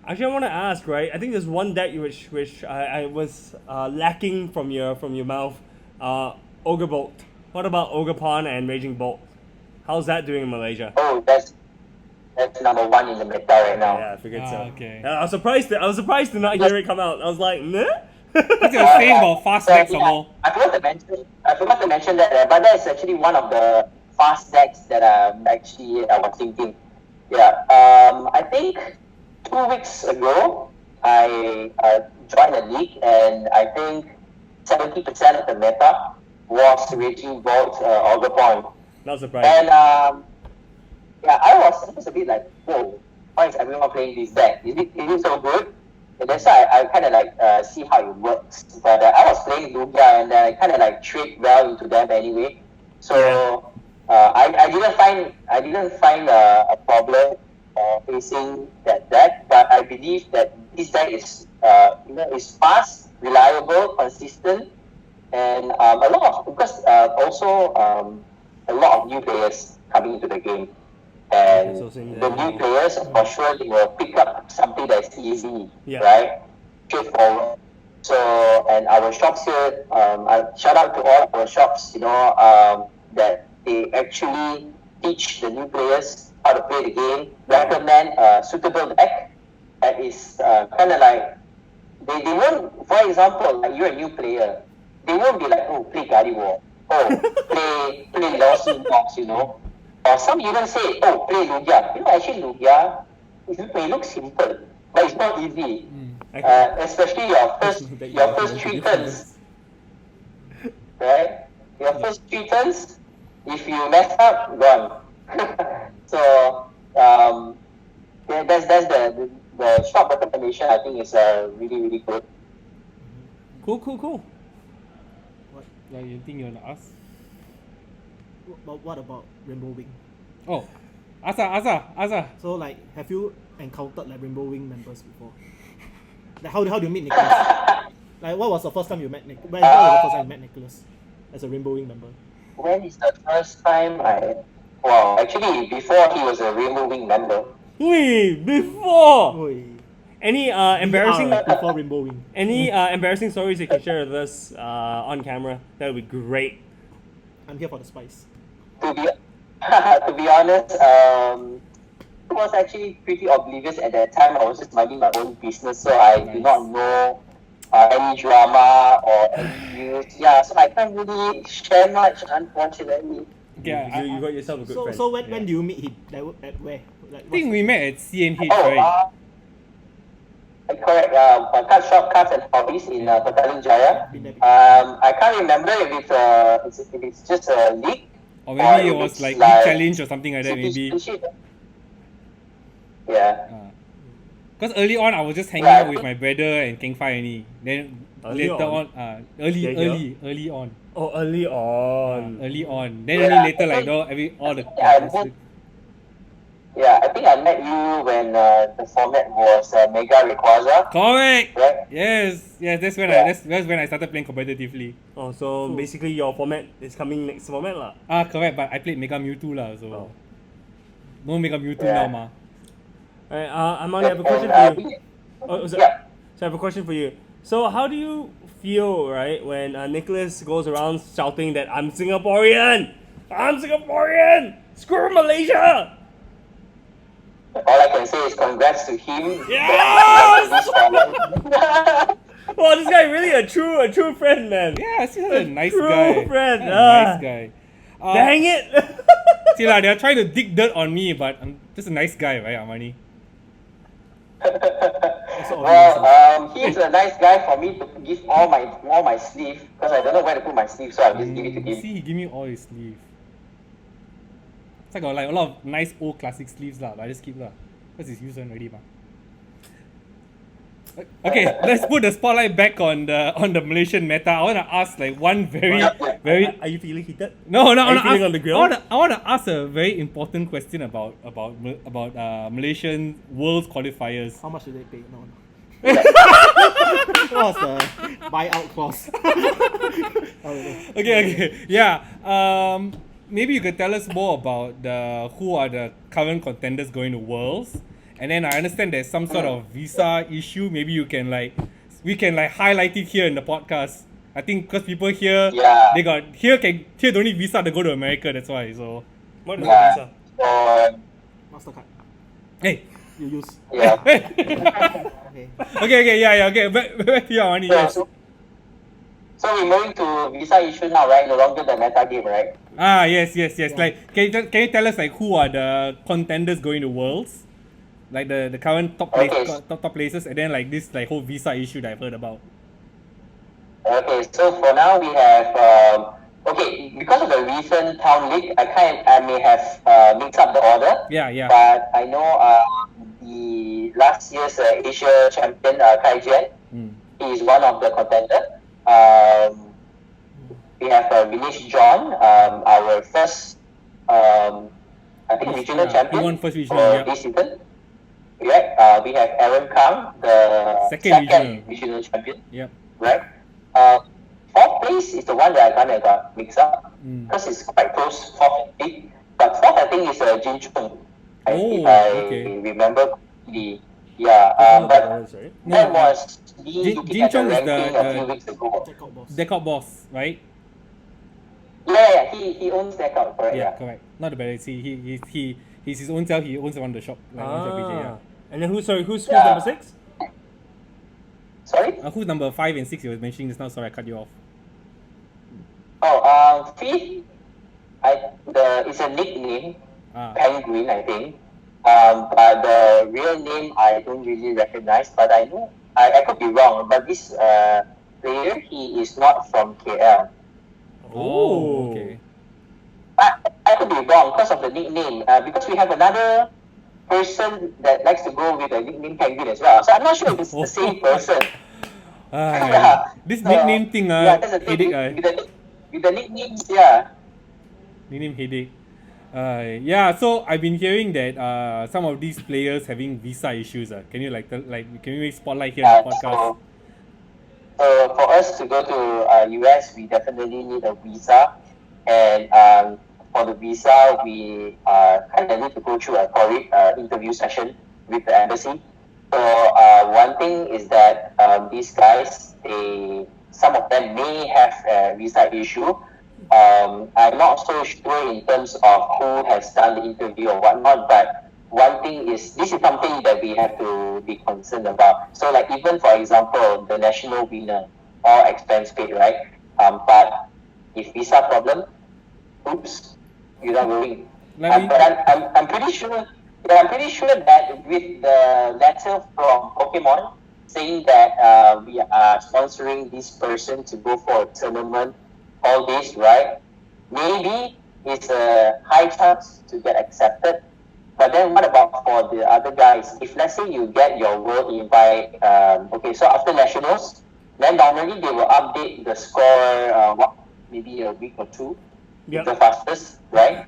Actually, I want to ask, right? I think there's one deck which I was lacking from your mouth. Ogre Bolt. What about Ogre Pawn and Raging Bolt? How's that doing in Malaysia? Oh, that's number one in the meta right now. Yeah, I figured so. Okay. I was surprised to not hear it come out. I was like, nah. What you're saying about fast decks some more. I forgot to mention that, but that's actually one of the fast decks that I was thinking. Yeah, I think 2 weeks ago I joined a league, and I think 70% of the meta was Raging Bolt Ogre Point. Not surprising. And I was a bit like, whoa, why is everyone playing this deck? Is it so good? And that's why I kind of see how it works. But I was playing Lugia, and I kind of trade well into them anyway. So I didn't find a problem facing that deck. But I believe that this deck is is fast, reliable, consistent, and a lot of new players coming into the game. And the new players, for sure, they will pick up something that's easy, right? Straightforward. So, and our shops here, I shout out to all our shops, that they actually teach the new players how to play the game, recommend a suitable deck that is kind of like, they won't, for example, like you're a new player, they won't be like, oh, play Gardevoir, play Lawson Box, Or some even say, oh, play Lugia. Actually Lugia, it may look simple, but it's not easy. Especially your first 3 turns. Right? Your first 3 turns, if you mess up, gone. So that's the shop recommendation. I think is really, really good. Cool. Like you think you're gonna ask? But what about Rainbow Wing? Oh, Asa. So have you encountered Rainbow Wing members before? How do you meet Nicholas? What was the first time you met Nicholas? When was the first time you met Nicholas as a Rainbow Wing member? When is the first time actually before he was a Rainbow Wing member. Wait, before. Oi. Any embarrassing before Rainbow Wing? Any embarrassing stories you can share with us on camera? That would be great. I'm here for the spice. To be honest, was actually pretty oblivious at that time. I was just minding my own business, so I did not know any drama or any news. Yeah, so I can't really share much, unfortunately. Yeah, You got yourself a good friend. So when do you meet him? Like, at where? Like, I think we met at CNH, Oh, right? correct. Card shop, cards and hobbies in Petaling Jaya. been there? I can't remember if it's just a league. Or maybe it if was it's like League Challenge or something like that, maybe. Yeah. Because early on, I was just hanging Yeah, out with my brother and Keng Fai and then Early later on? on, early on. Oh, early on. Early on. Then Yeah, only later, I like, think- all the. Yeah, I think I met you when the format was Mega Rayquaza. Correct! Right? Yes, that's when Yeah. that's when I started playing competitively. Oh, so basically your format is coming next format lah. Correct, but I played Mega Mewtwo lah, so. Oh. No Mega Mewtwo Yeah. now, ma. Alright, Amani, I have a question And, for you. Oh, so yeah. I have a question for you. So how do you feel, right, when Nicholas goes around shouting that I'm Singaporean? I'm Singaporean! Screw Malaysia! All I can say is congrats to him. Yes! Wow, this guy really a true friend, man. Yeah, he's such a nice true guy. friend, Yeah, nice ah. guy. Dang it! See lah, they're trying to dig dirt on me, but I'm just a nice guy, right, Amani? Well, he's a nice guy for me to give all my sleeve because I don't know where to put my sleeve, so I'll just give it to him. See, he give me all his sleeve. It's like got like a lot of nice old classic sleeves lah, but I just keep lah. Because it's used already, ma. Okay, let's put the spotlight back on the Malaysian meta. I wanna ask like one very Are you feeling heated? no, Are you I wanna feeling ask, on the grill? I wanna ask a very important question about Malaysian Worlds qualifiers. How much did they pay? No. What was the buyout clause? Okay, yeah. Maybe you could tell us more about who are the current contenders going to Worlds, and then I understand there's some sort of visa issue. Maybe we can highlight it here in the podcast. I think because people here, Yeah. they got here don't need visa to go to America. That's why. So What is Yeah. the visa? So, Mastercard. hey, You use. yeah. Okay. okay. Back to you, Amani. Yeah, Yes. so we're moving to visa issue now, right? No longer the meta game, right? Yes. Yeah. Like, can you tell us like who are the contenders going to Worlds? Like the current top places, and then like this like whole visa issue that I've heard about. Okay, so for now we have because of the recent town league, I may have mixed up the order. Yeah. But I know the last year's Asia champion Kai Jian, he is one of the contenders. We have Vinesh John, our first I think regional champion he won first regional, for yeah. this season. Yeah, we have Aaron Kang, the Second regional champion. Yep. Right? Fourth place is the one that I kind of got mixed up because it's quite close, fourth and fifth. But fourth, I think, is Jin Chung. If I remember the but Sorry. that was me Jin looking at the Chung is ranking a few weeks ago. Checkout boss. Deckout boss, right? Yeah, he owns that out, correct? Yeah, Yeah. correct. Not the bad. He's his own self. He owns one of the shop. Like, owns a PJ, yeah. And then who's Yeah. number 6? Sorry? Who's number 5 and 6 you were mentioning just now? Sorry, I cut you off. Fifth, it's a nickname, Ah, Penguin, I think. But the real name I don't really recognize. But I know I could be wrong. But this player, he is not from KL. oh, okay. I could be wrong because of the nickname. Because we have another person that likes to go with the nickname Penguin as well. So I'm not sure if it's the same person. Ah, this nickname thing, that's the thing. headache. With the nicknames, yeah. Nickname headache. Yeah, so I've been hearing that some of these players having visa issues. Can you can you make spotlight here on the podcast? So for us to go to US, we definitely need a visa, and for the visa, we kind of need to go through a interview session with the embassy. So one thing is that these guys, some of them may have a visa issue. I'm not so sure in terms of who has done the interview or whatnot, but one thing is, this is something that we have to be concerned about. So like even for example, the national winner, all expense paid, right? But if visa problem, oops, you're not going. But I'm pretty sure. Yeah, I'm pretty sure that with the letter from Pokemon saying that we are sponsoring this person to go for a tournament, all this, right? Maybe it's a high chance to get accepted. But then what about for the other guys? If let's say you get your world invite, okay, so after nationals, then normally they will update the score, maybe a week or two, the fastest, right?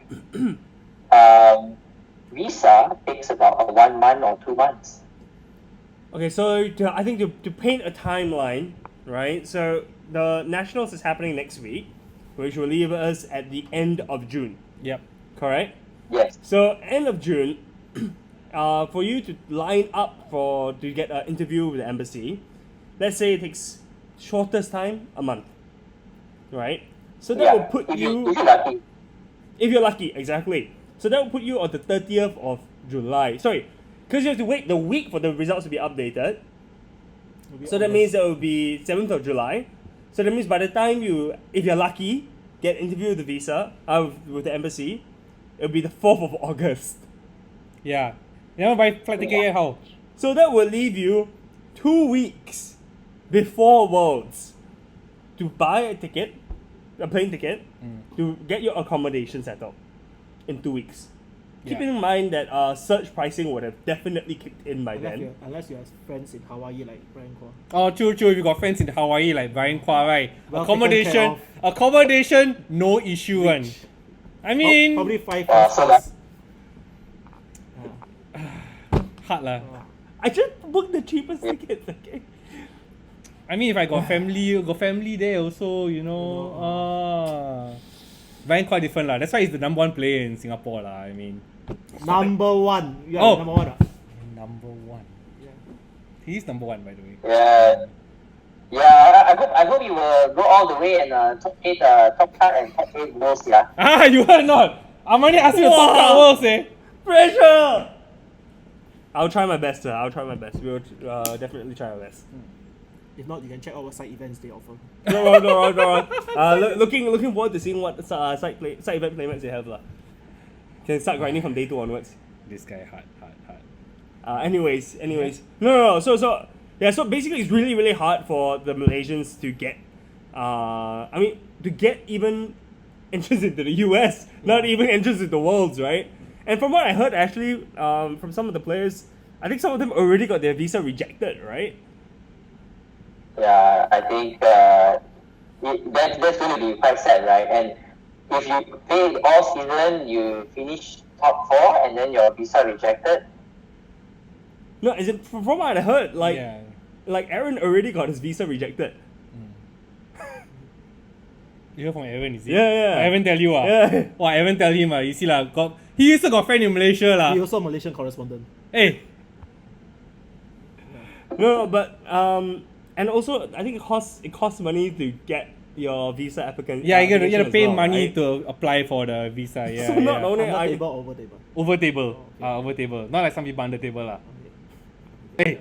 Visa takes about 1 month or 2 months. Okay, so I think to paint a timeline, right? So the nationals is happening next week, which will leave us at the end of June. Yep. Correct? Yes. So end of June, for you to line up to get an interview with the embassy, let's say it takes shortest time a month, right? So that will put if you you're lucky. if you're lucky, exactly. So that will put you on the 30th of July. Sorry, because you have to wait the week for the results to be updated. So that means that will be 7th of July. So that means by the time you, if you're lucky, get interviewed with the visa, with the embassy, it'll be the 4th of August. Yeah. You never buy flight ticket yet, how? So that will leave you 2 weeks before Worlds to buy a plane ticket, to get your accommodation settled in 2 weeks. Yeah. Keeping in mind that surge pricing would have definitely kicked in by then. Unless you have friends in Hawaii like Bryan Quah. Oh, true. If you got friends in Hawaii like Bryan Quah, right? Well taken care Accommodation, no issue one. I mean, Probably 5 so that, hard lah. I just booked the cheapest tickets, okay? I mean, if I got family there also, you know. Bryan Quah different lah. That's why he's the number 1 player in Singapore lah. I mean, Number 1. You are Oh. number 1. number 1. Yeah. He's number 1 by the way. I hope you will go all the way and top 8, top cut and top 8 goals, yeah. You are not. Armani asked you to talk about worlds, eh? Pressure! I'll try my best, sir. I'll try my best. We'll definitely try our best. If not, you can check out what side events they offer. Go on. Looking forward to seeing what side event playmats they have lah. Can start grinding from day 2 onwards. This guy hard. Anyways. No. So basically it's really, really hard for the Malaysians to get, to get even entrance into the US, not even entrance into the Worlds, right? And from what I heard, actually, from some of the players, I think some of them already got their visa rejected, right? Yeah, I think that's going to be quite sad, right? And if you play all season, you finish top 4 and then your visa rejected. No, is it from what I heard, like Yeah. Aaron already got his visa rejected. You heard from Aaron, is it? Yeah. Aaron tell you Yeah. Aaron tell him you see lah, he also got friend in Malaysia lah. He also a Malaysian correspondent. Hey. No, but and also I think it costs money to get your visa applicant. Yeah, you gotta as pay well, money right? to apply for the visa. Yeah. So not yeah. only Under I table or over table? Over table. Oh, okay. Over table. Not like some people under table lah. Hey.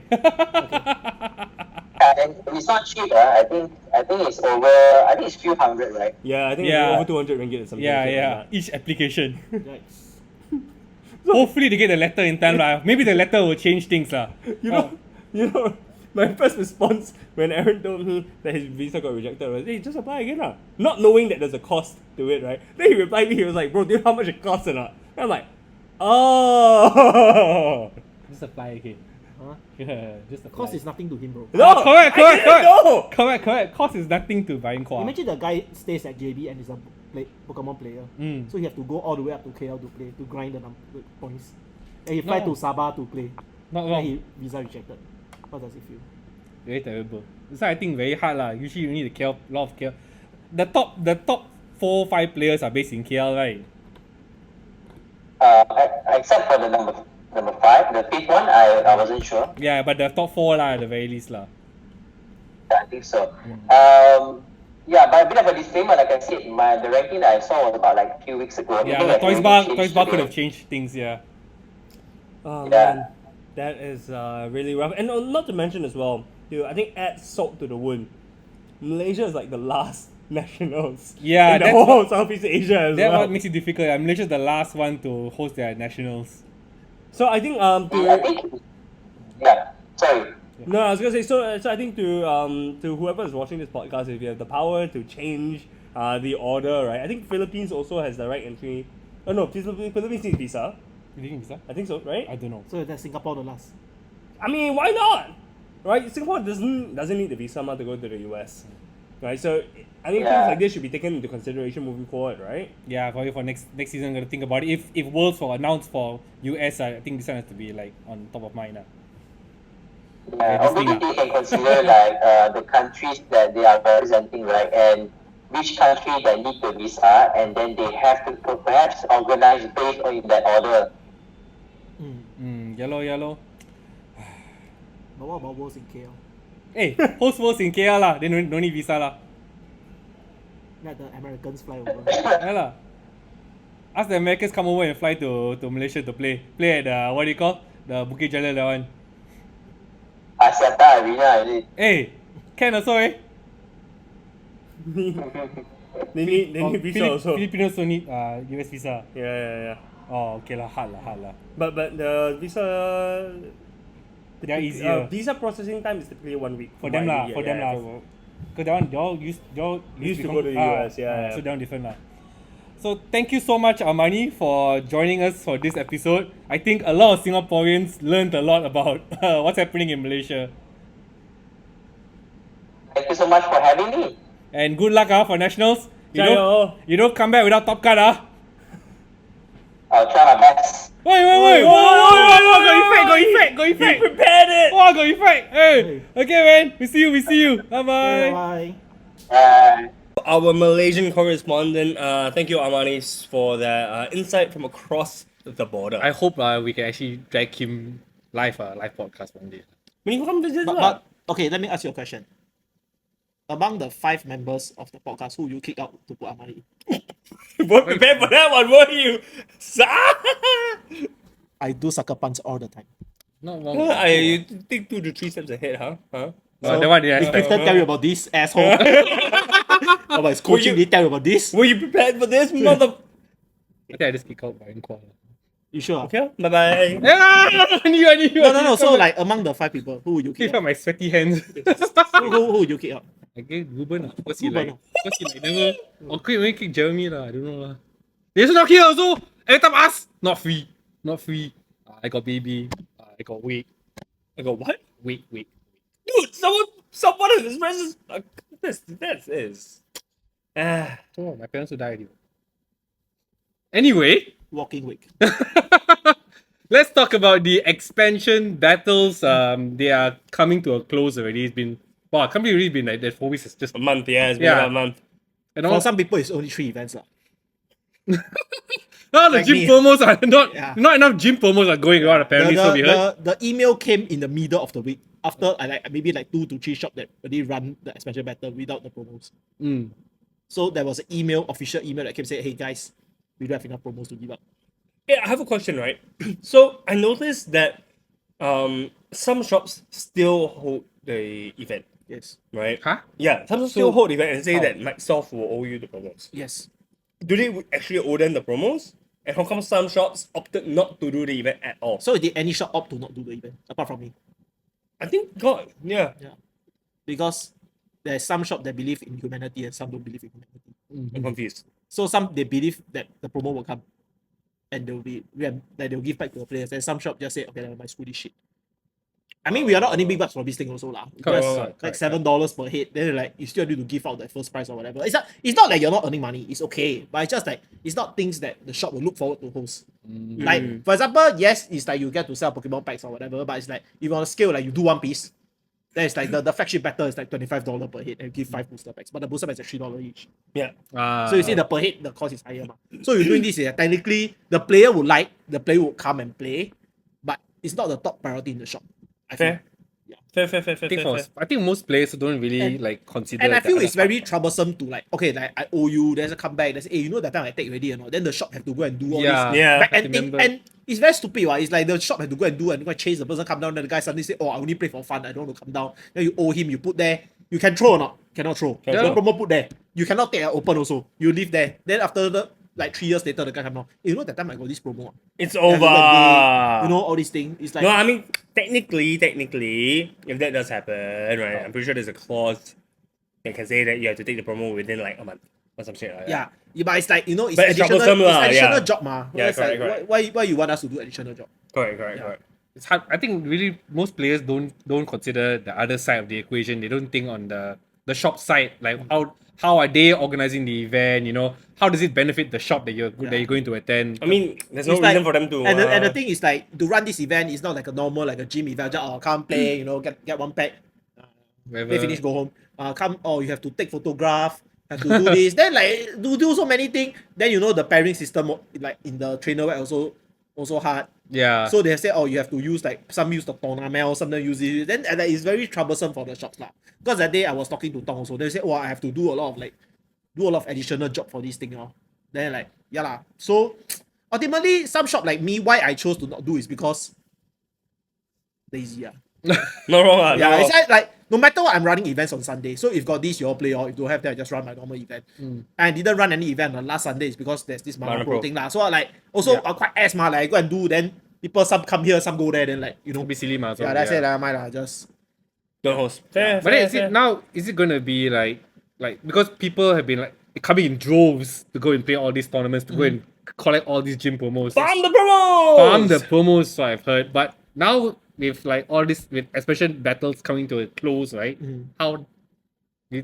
And it's not cheap, I think it's over, I think it's few hundred, right? yeah, I think Yeah. it's over 200 ringgit or something. Yeah. Like that. Each application. Yikes. Hopefully they get the letter in time lah. Maybe the letter will change things lah. You know, my first response when Aaron told me that his visa got rejected was, hey, just apply again lah. Not knowing that there's a cost to it, right? Then he replied me, he was like, bro, do you know how much it costs or not? And I'm like, oh. Just apply again. Huh? Yeah, just apply. Cost is nothing to him, bro. No, Correct. No. Correct. Cost is nothing to Bryan Quah. Imagine the guy stays at JB and is a Pokemon player. So he have to go all the way up to KL to play, to grind the points. And he fly to Sabah to play. Not Then wrong. he visa rejected. How does it feel? Very terrible. That's why I think very hard lah. Usually you need to KL, a lot of KL. The top 4-5 players are based in KL, right? Except for the number 5, the 5th one, I wasn't sure. Yeah, but the top 4 lah, at the very least lah. I think so. Yeah, but a bit of a disclaimer, like I said, the ranking that I saw was about like a few weeks ago. Yeah, the Toys Bar could have changed things. Yeah. Oh Yeah. man, that is really rough. And not to mention as well, dude, I think add salt to the wound. Malaysia is like the last nationals Yeah, in the that's whole what- of Southeast Asia as That's well. what makes it difficult. Malaysia's the last one to host their nationals. So I think I think. Yeah. Sorry. no, I was gonna say so I think to whoever is watching this podcast, if you have the power to change the order, right? I think Philippines also has direct entry. Oh no, Philippines need visa. You think so? I think so, right? I don't know. So that's Singapore the last. I mean, why not? Right? Singapore doesn't need the visa to go to the US. Right? So I think things Yeah. like this should be taken into consideration moving forward, right? Yeah, probably for next season, I'm gonna think about it. If Worlds for announced for US, I think this one has to be like on top of mind. Yeah, this thing obviously they can consider like the countries that they are representing, right, and which country that need the visa, and then they have to perhaps organize based on that order. Yellow. But what about Worlds in KL? Hey, host Worlds in KL lah. Then no need visa lah. Let the Americans fly over. Yeah lah. Ask the Americans come over and fly to Malaysia to play. Play at the what do you call the Bukit Jalil that one. Asiata Arena, is it? Hey, can also eh. They need visa also. Filipinos don't need US visa. Yeah. Oh, okay lah, hard lah. But the visa. They are easier. Visa processing time is typically 1 week. For them lah, for them lah. Cause that one they all used Used to go to the US, yeah. So that one different lah. So thank you so much, Armani, for joining us for this episode. I think a lot of Singaporeans learned a lot about what's happening in Malaysia. Thank you so much for having me. And good luck for nationals. Jayo. You don't come back without top card I'll try my best. Wait. Got effect. You prepared it. Oh, got effect. Hey. Okay, man. We see you. Bye bye. Bye. Our Malaysian correspondent, thank you, Armanis, for that insight from across the border. I hope we can actually drag him live podcast one day. When you come visit, But okay, let me ask you a question. Among the 5 members of the podcast, who you kick out to put Amani? weren't prepared for that one, were you? I do sucker punch all the time. Not wrong. You think 2 to 3 steps ahead, huh? That one did I Did expect. Clifton tell you about this, asshole? About his coaching, did he tell you about this? Were you prepared for this, mother? I think I just kick out Bryan Quah. You sure? Okay, bye bye. I knew. No. So like among the 5 people, who would you kick Kick out? out my sweaty hands. Who would you kick out? Okay, Ruben. Because he Ruben. never. Okay, when kick Jeremy I don't know . He's not here also. Every time ask, not free. I got baby. I got weight. I go, what? Wait. Dude, someone in this presence. This is. So my parents will die already. Anyway, Walking week. let's talk about the expansion battles. They are coming to a close already. It's been can't believe it's been like that 4 weeks. It's just A month, yeah, it's been Yeah. about a month. and For all. some people, it's only 3 events. Now the like gym me. promos are Yeah. not enough gym promos are going around apparently. So we heard. The email came in the middle of the week after I maybe 2 to 3 shops that already run the expansion battle without the promos. So there was an official email that came saying, "Hey guys, we don't have enough promos to give up." Yeah, I have a question, right? So I noticed that some shops still hold the event, Yes. right? Huh? Yeah, some shops still So- hold the event and say how? that Microsoft will owe you the promos. Yes. Do they actually owe them the promos? And how come some shops opted not to do the event at all? So did any shop opt to not do the event apart from me? I think God, yeah. Because there's some shop that believe in humanity and some don't believe in humanity. I'm confused. So some they believe that the promo will come and they'll give back to the players. And some shop just say, okay, never mind, screw this shit. I mean, we are not earning big bucks from this thing also lah. Correct. Like $7 per head. Then like you still need to give out that first prize or whatever. It's not like you're not earning money. It's okay, but it's just like it's not things that the shop will look forward to host. Like for example, yes, it's like you get to sell Pokemon packs or whatever, but it's like if on a scale like you do One Piece, then it's like the flagship battle is like $25 per head and give 5 booster packs, but the booster packs are $3 each. Yeah. So you see the per head, the cost is higher. So you're doing this, technically the player would come and play, but it's not the top priority in the shop. I feel. Fair. Fair. I think most players don't really consider. And I feel that it's very troublesome to like, okay, like I owe you, there's a comeback, there's you know that time I take already or not. Then the shop have to go and do all Yeah. this. Yeah. Back I end thing. remember. And it's very stupid, right? It's like the shop had to go and chase the person come down, then the guy suddenly say, oh, I only play for fun, I don't want to come down. Then you owe him, you put there. You can throw or not? Cannot throw. Cannot The promo put there. You cannot take it open also. You leave there. Then after the like 3 years later, the guy come down. You know that time I got this promo. It's Then I over. go and do, you know, all these things. It's like No, I mean technically, if that does happen, right, I'm pretty sure there's a clause that can say that you have to take the promo within like a month or some shit like that. yeah, but it's like, you know, it's But it's additional, troublesome lah, additional yeah. job, ma. Yeah, It's correct, like, correct. why you want us to do additional job? Correct. It's hard. I think really most players don't consider the other side of the equation. They don't think on the shop side, like how are they organizing the event? You know, how does it benefit the shop that you're going to attend? I mean, there's no It's reason like- for them to. And the thing is like, to run this event is not like a normal, like a gym event. Just, come play, you know, get one pack, Wherever- play finish, go home. You have to take photograph, have to do this. Then like do so many things. Then you know the pairing system like in the trainer web also hard. Yeah. So they have said, you have to use like some use the tournament, some use it. Then and it's very troublesome for the shops lah. Because that day I was talking to Tong also. They said, I have to do a lot of additional job for this thing. Then like, yeah lah. So ultimately, some shop like me, why I chose to not do is because lazy. No wrong. Yeah, no it's like no matter what, I'm running events on Sunday. So if got this, you all play, or if don't have that, I just run my normal event. And I didn't run any event on last Sunday is because there's this Mana Mana Pro Pro. thing lah. So like also quite ass like I go and do, then people some come here, some go there, then like you know. It'll be silly, ma. So, Yeah, that's it lah, mine lah. Just Don't host. Fair, But then is it gonna be like because people have been like coming in droves to go and play all these tournaments to go and collect all these gym promos. farm the promos. Farm the promos, so I've heard. But now with like all this with expansion battles coming to a close, right? How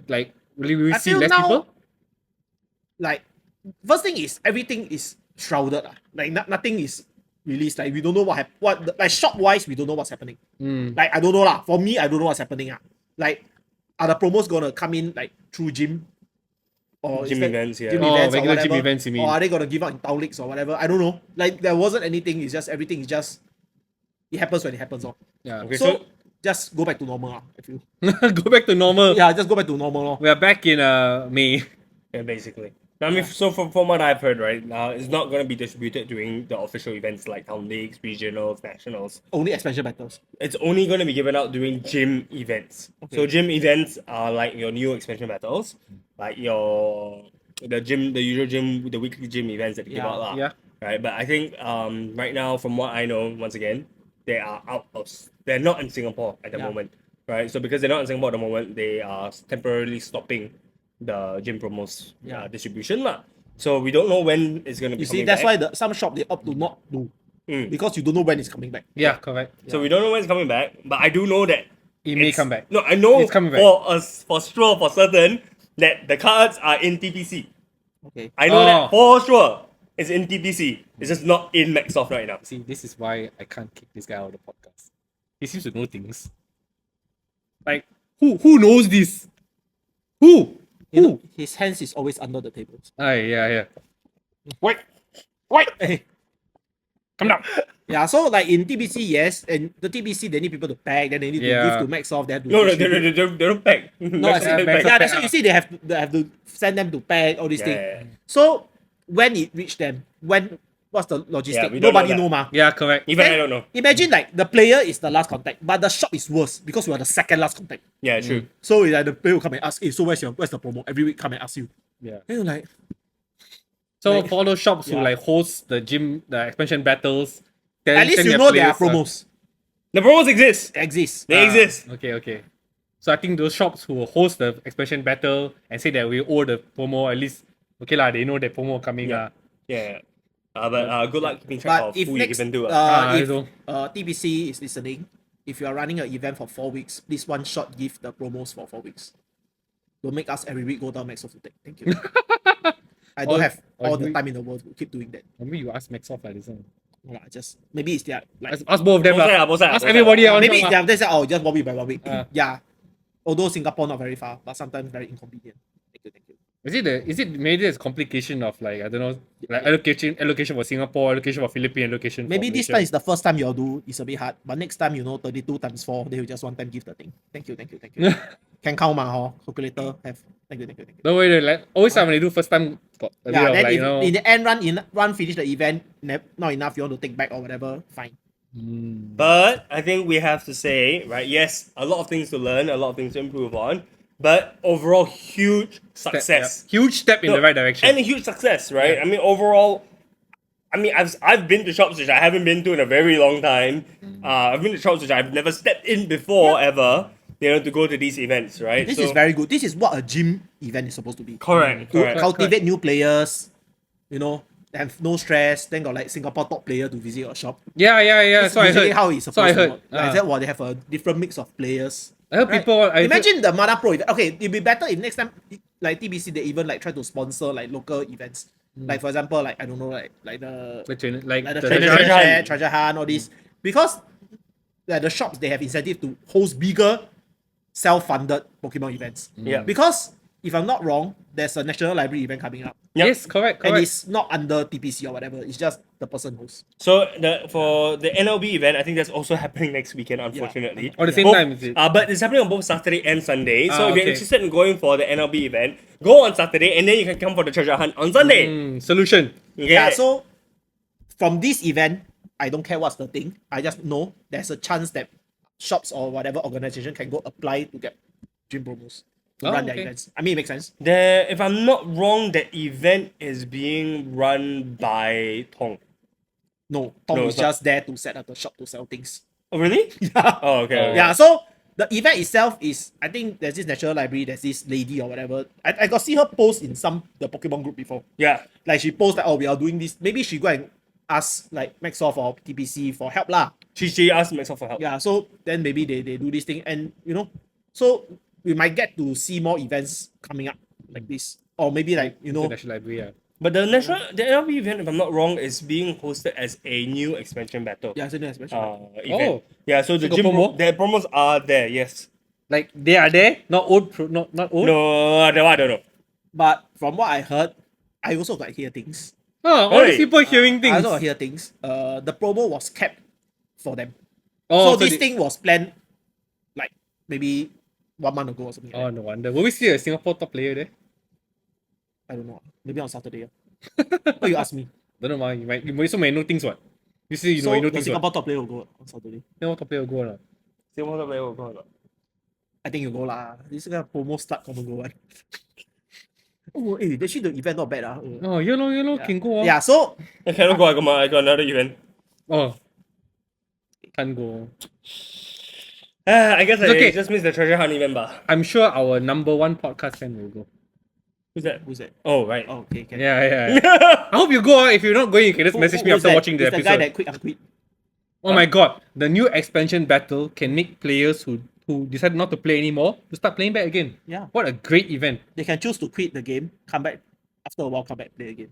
like will we I see feel less now, people? like first thing is everything is shrouded lah. Like nothing is released. Like we don't know like shop wise we don't know what's happening. Like I don't know lah. For me, I don't know what's happening. Like are the promos gonna come in like through gym? Or Gym is that- events, yeah. Gym Oh, events or regular gym whatever? events, you mean? Or are they gonna give out in town leagues or whatever? I don't know. Like there wasn't anything. It's just everything is just it happens when it happens. Yeah. Okay, So just go back to normal. I feel. Go back to normal. Yeah, just go back to normal. We are back in May. Yeah, basically. I mean, so from what I've heard, right, it's not going to be distributed during the official events like town leagues, regionals, nationals. Only expansion battles. It's only going to be given out during gym events. So gym events are like your new expansion battles, like the usual gym, the weekly gym events that they give out lah. Yeah. Right, but I think right now, from what I know, once again, they are they're not in Singapore at the moment, right? So because they're not in Singapore at the moment, they are temporarily stopping the gym promos distribution lah. So we don't know when it's going to be. You see, coming that's back. why some shop they opt to not do because you don't know when it's coming back. Yeah, correct. So we don't know when it's coming back, but I do know that It may it's- come back. No, I know It's coming back. for sure, for certain, that the cards are in TPC. Okay. I know Oh. that for sure. It's in TPC. It's just not in Maxsoft right now. See, this is why I can't kick this guy out of the podcast. He seems to know things. Like who knows this? Who? You know, his hands is always under the tables. Yeah. Wait. Come down. Yeah, so like in TBC, yes, and the TBC they need people to pack, then they need to Yeah. give to Maxsoft, they have to No, distribute. they don't pack. No, I said, Maxsoft yeah, pack, that's why you see they have to send them to pack all these things. Yeah. So when it reached them, what's the Yeah, logistic? we don't Nobody know know, that. ma. Yeah, correct. Even Then I don't know. Imagine like the player is the last contact, but the shop is worse because we are the second last contact. Yeah, true. So it's like the player will come and ask, so where's the promo? Every week come and ask you. Yeah. Then you're like, So Like- for those shops who Yeah. like host the expansion battles, at least you know there are promos. The promos exist. They exist. They exist. Okay. So I think those shops who host the expansion battle and say that we owe the promo, at least okay lah, they know that promo coming Yeah. Yeah. But good luck keeping track But of if who next, you can do. if so- TBC is listening, if you are running an event for 4 weeks, please one shot give the promos for 4 weeks. Don't make us every week go down Maxsoft to take. Thank you. I don't have all the time in the world to keep doing that. Maybe you ask Maxoff like this one. No lah, just maybe it's their like Ask both of them. Both lah. side, both side, Ask both everybody. side. on maybe top, it's their they say, just 1 week by 1 week. Yeah. Although Singapore not very far, but sometimes very inconvenient. Thank you. Is it maybe there's complication of like I don't know like allocation for Singapore, allocation for Philippines, allocation Maybe for this Malaysia. time is the first time you'll do, it's a bit hard. But next time, 32 times 4, they will just one time give the thing. Thank you. Can count calculator have. Thank you. Don't worry, like always when I do first time, got a bit Yeah, of then like, if you know. in the end run finish the event, not enough, you want to take back or whatever, fine. But I think we have to say, right, yes, a lot of things to learn, a lot of things to improve on, but overall, huge success. Huge step in the right direction. And a huge success, right? Yeah. I mean, overall, I've been to shops which I haven't been to in a very long time. I've been to shops which I've never stepped in before ever. To go to these events, right? This is very good. This is what a gym event is supposed to be. correct. To Correct. cultivate new players, have no stress. Then got like Singapore top player to visit your shop. Yeah. This So I usually heard. how it's So I supposed to heard. work. Like that, they have a different mix of players. I heard Right. people. Imagine the Mana Pro event. Okay, it'd be better if next time, like TBC, they even like try to sponsor like local events. Like for example, like I don't know, like the the trainer, like the the treasure treasure hunt. hunt, treasure hunt, all these, because the shops they have incentive to host bigger self-funded Pokemon events. Yeah. Because if I'm not wrong, there's a National Library event coming up, Yep. Yes, correct. and it's not under TPC or whatever. It's just the person hosts. So for the NLB event, I think that's also happening next weekend, unfortunately. Or the same Both- time, is it? But it's happening on both Saturday and Sunday. So if you're Okay. interested in going for the NLB event, go on Saturday and then you can come for the treasure hunt on Sunday. Solution. Okay? Yeah, so from this event, I don't care what's the thing. I just know there's a chance that shops or whatever organization can go apply to get gym promos to Oh, run their okay. events. I mean, it makes sense. If I'm not wrong, the event is being run by Tong. No, Tom No, is it's not. just there to set up the shop to sell things. Oh, really? Yeah. Oh, okay. Yeah, so the event itself is, I think there's this National Library, there's this lady or whatever. I got see her post in the Pokemon group before. Yeah. Like she posts like, oh, we are doing this. Maybe she go and ask like Maxoff or TPC for help lah. She asked myself for help. Yeah, so then maybe they do this thing, and so we might get to see more events coming up like this. Or maybe like, The National Library, yeah. But the NLB event, if I'm not wrong, is being hosted as a new expansion battle. yeah, it's a new expansion. Event. Oh. Yeah, so the got gym promo? their promos are there, yes. Like they are there, not old, not old. No, that one I don't know. But from what I heard, I also got hear things. All these Hey. people hearing I things. also got hear things. The promo was kept for them. Oh, so this they- thing was planned like maybe 1 month ago or something. Oh, Like no wonder. Will we see a Singapore top player there? that. I don't know. Maybe on Saturday. Why you ask me? Don't know, man. You also may know things, what? You see, So you know the things, what? Singapore top player will go on Saturday. Singapore top player will go or not? Singapore player will go or not? I think you go lah. This kind of promo start common go one. Oh, actually the event not bad lah. Oh, yellow, Yeah. can go. Yeah, so I cannot go, I got another event. Oh. Can't go. I guess I okay. just missed the treasure hunt event, bah. I'm sure our number one podcast fan will go. Who's that? who's that? Oh, right. Oh, okay, can. Yeah. I hope you go. If you're not going, you can just message me Who's after that? watching the It's episode. the guy that quit unquit. Oh my god, the new expansion battle can make players who decide not to play anymore to start playing back again. Yeah. What a great event. They can choose to quit the game, come back after a while, come back play again.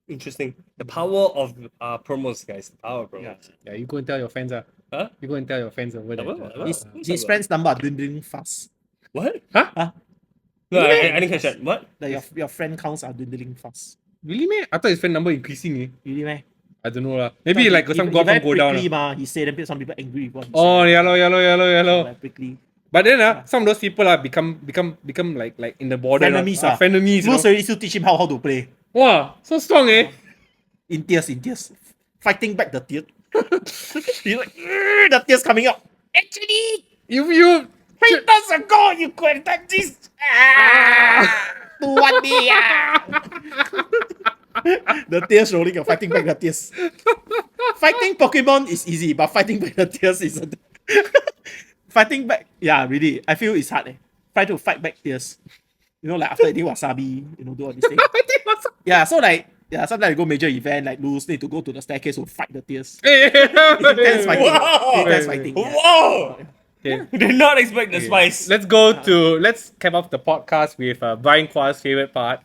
Interesting. The power of promos, guys. The power of promos. Yeah, you go and tell your fans. Huh? You go and tell your fans over there. What? His friend's number are dwindling fast. What? Huh? No, I didn't catch that. What? Like your friend counts are dwindling fast. Really, man? I thought his friend number increasing. Really, man? I don't know. Maybe like some go up and go down. Prickly, ma. He said some people angry with what he Oh, said. yellow. Like prickly. But then some of those people become like in the border. Frenemies, frenemies. Lose already still teach him how to play. Wow, so strong, eh? In tears. Fighting back the tears. He's like, the tears coming out. Actually, You 8 months ago, you could have done this. To 1 day. The tears rolling and fighting back the tears. Fighting Pokemon is easy, but fighting back the tears isn't. Fighting back, yeah, really. I feel it's hard. Try to fight back tears. Like after eating wasabi, do all these things. Yeah, so sometimes you go major event, like lose, need to go to the staircase to fight the tears. Intense fighting. Wow. Intense fighting. Yeah. Whoa! Okay. Did not expect the spice. Let's cap off the podcast with Bryan Quah's favorite part,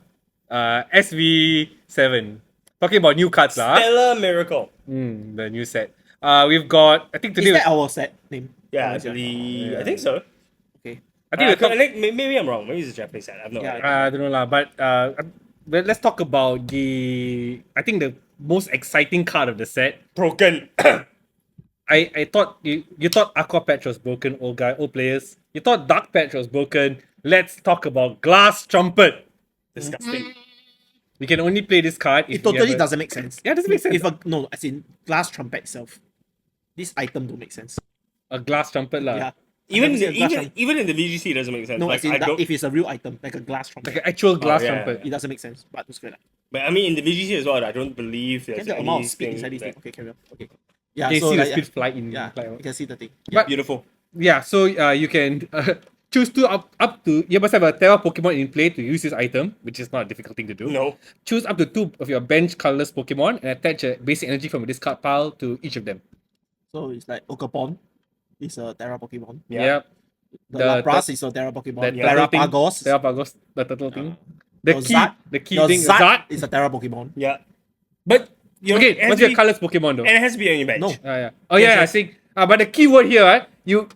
SV7. Talking about new cards, Stellar Miracle. the new set. We've got, I think Is today. that our set name? Yeah, Oh, actually, yeah. I think so. Okay. I think we'll talk, maybe I'm wrong. Maybe it's a Japanese set. I have no Yeah. idea. I don't know, but let's talk about the most exciting card of the set. Broken. I thought you thought Aqua Patch was broken, old players. You thought Dark Patch was broken. Let's talk about Glass Trumpet. Disgusting. We can only play this card if It totally you have a- doesn't make sense. Yeah, it doesn't make sense. If no, as in glass trumpet itself, this item don't make sense. a Glass Trumpet lah. Yeah. Even I've never seen a glass trumpet. even in the VGC, it doesn't make sense. No, like, as in I that don't, if it's a real item, like a glass trumpet, Like an actual Glass yeah, Trumpet. it doesn't make sense. But it's good. but I mean, in the VGC as well, I don't believe there's The amount of speed anything inside this thing. that- Okay, carry on. Okay. Yeah, You so see the like, speed fly in. yeah, fly you out. can see the thing. But Beautiful. yeah, so you can choose to up to you must have a Terra Pokemon in play to use this item, which is not a difficult thing to do. No. Choose up to 2 of your bench colorless Pokemon and attach a basic energy from a discard pile to each of them. So it's like Okapon is a Terra Pokemon. Yeah. Yep. The The- Lapras is a Terra Pokemon. The Terrapagos. Terrapagos, the turtle thing. The Your key, Zard- the key Your thing, Zard Zard. is a Terra Pokemon. Yeah. But you know, it Okay, has what's to your be- colorless Pokemon though? And it has to be on your bench. No. Yeah. Oh yeah, Yes, I yes. think. But the keyword here, right? You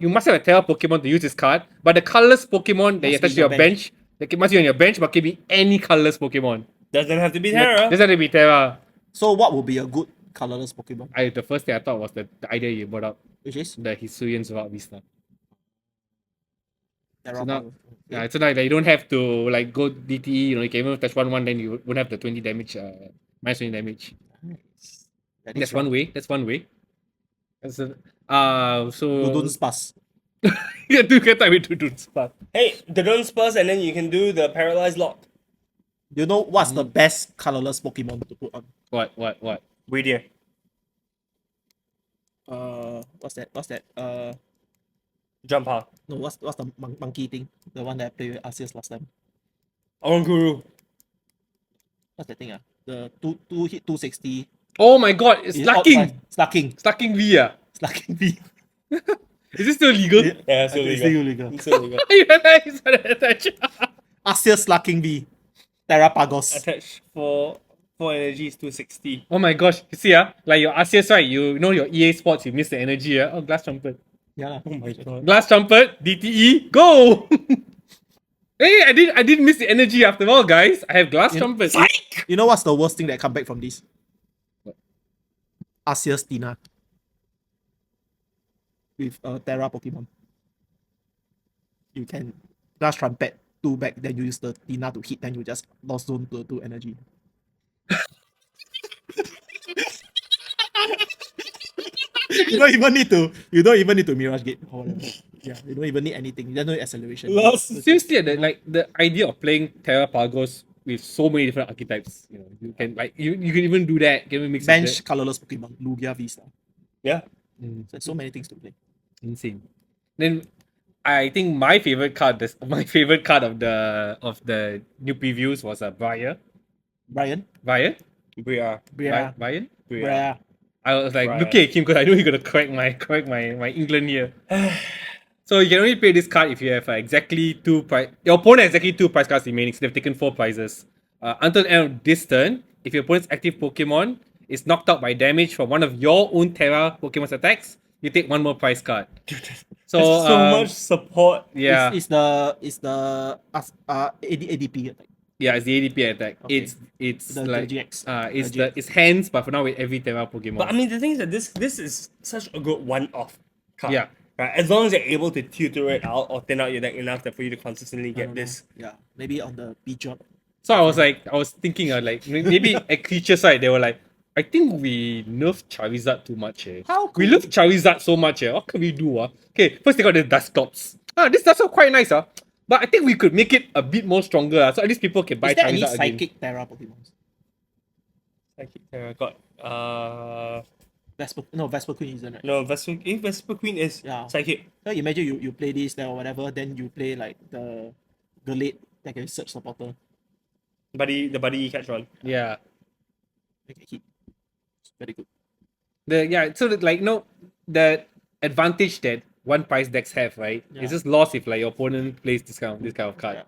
must have a Terra Pokemon to use this card. But the colorless Pokemon that you Must be attach to your your bench, like it must be on your bench, but can be any colorless Pokemon. Doesn't have to be Terra. Doesn't have to be Terra. So what would be a good colorless Pokemon? The first thing I thought was the idea you brought up, Which is the Hisuian Zwart Vista. Terra now- Pagos. Yeah, so now like, you don't have to like go DTE. You can even touch 1/1, then you won't have the 20 damage, minus 20 damage. Nice. Yeah, That's one way. That's one way. That's so Udon Spas. yeah, two can type into Dune Spark. Hey, the Don't Spurs, and then you can do the Paralyzed Lock. You know what's the best colorless Pokemon to put on? What? Radiant. What's that? Jump hard. No, what's the monkey thing? The one that I played with Arceus last time. Oranguru. What's that thing? The two hit 260. Oh my god, it's slacking. Slacking. Slacking V. Slacking V. Is it still legal? Yeah, so It's legal. still illegal. It's so legal. You realize that attach? Arceus Slacking V. Terrapagos. Attach for energy is 260. Oh my gosh, you see like your Arceus, right? You know your EA Sports, you miss the energy. Oh, Glass Trumpet. Yeah. lah. Oh my god. Glass Trumpet, DTE, go! Hey, I didn't miss the energy after all, guys. I have Glass Trumpet. You know what's the worst thing that come back from this? What? Arceus Tina. With Terra Pokemon. You can Glass Trumpet 2 back, then you use the Tina to hit, then you just lost zone to 2 energy. You don't even need to Mirage Gate or whatever. Yeah, you don't even need anything. You don't need acceleration. Seriously, the idea of playing Terrapagos with so many different archetypes, you can you can even do that. You can even mix Bench colorless Pokemon, Lugia Vista. Yeah. So there's so many things to play. insane. Then I think my favorite card of the new previews was a Briar. Brian? Brian? Bria. Bria. Brian? Bria. I was like Brian. looking at him because I know he's gonna correct my England here. So you can only play this card if you have exactly 2 prize. Your opponent has exactly 2 prize cards remaining, so they've taken 4 prizes. Until the end of this turn, if your opponent's active Pokemon is knocked out by damage from one of your own Terra Pokemon's attacks, you take 1 more prize card. So There's so much support. Yeah, It's the ADP attack. yeah, it's the ADP attack. Okay. It's The like GX. it's The GX. it's hands, but for now with every Terra Pokemon. But I mean, the thing is that this is such a good one-off card. Yeah. Right? As long as you're able to tutor it out or thin out your deck enough that for you to consistently I get don't this. know. Yeah, maybe on the B job. So I was thinking like maybe at creature side they were like, I think we nerf Charizard too much. How We could- love Charizard so much. What can we do? Okay, first they got the Dusclops. This Dusclops quite nice. But I think we could make it a bit more stronger. So at least people can buy Is there any Charizard again. psychic Terra Pokemon? Psychic Terra got Vesper Queen isn't, right? no Vesper Queen is Yeah. psychic. So imagine you play this then or whatever, then you play like the Gallade that can search supporter. The buddy catch one. Yeah. Make a hit. It's very good. The advantage that one price decks have, right? Yeah. It's just lost if like your opponent plays this kind of card. Yeah.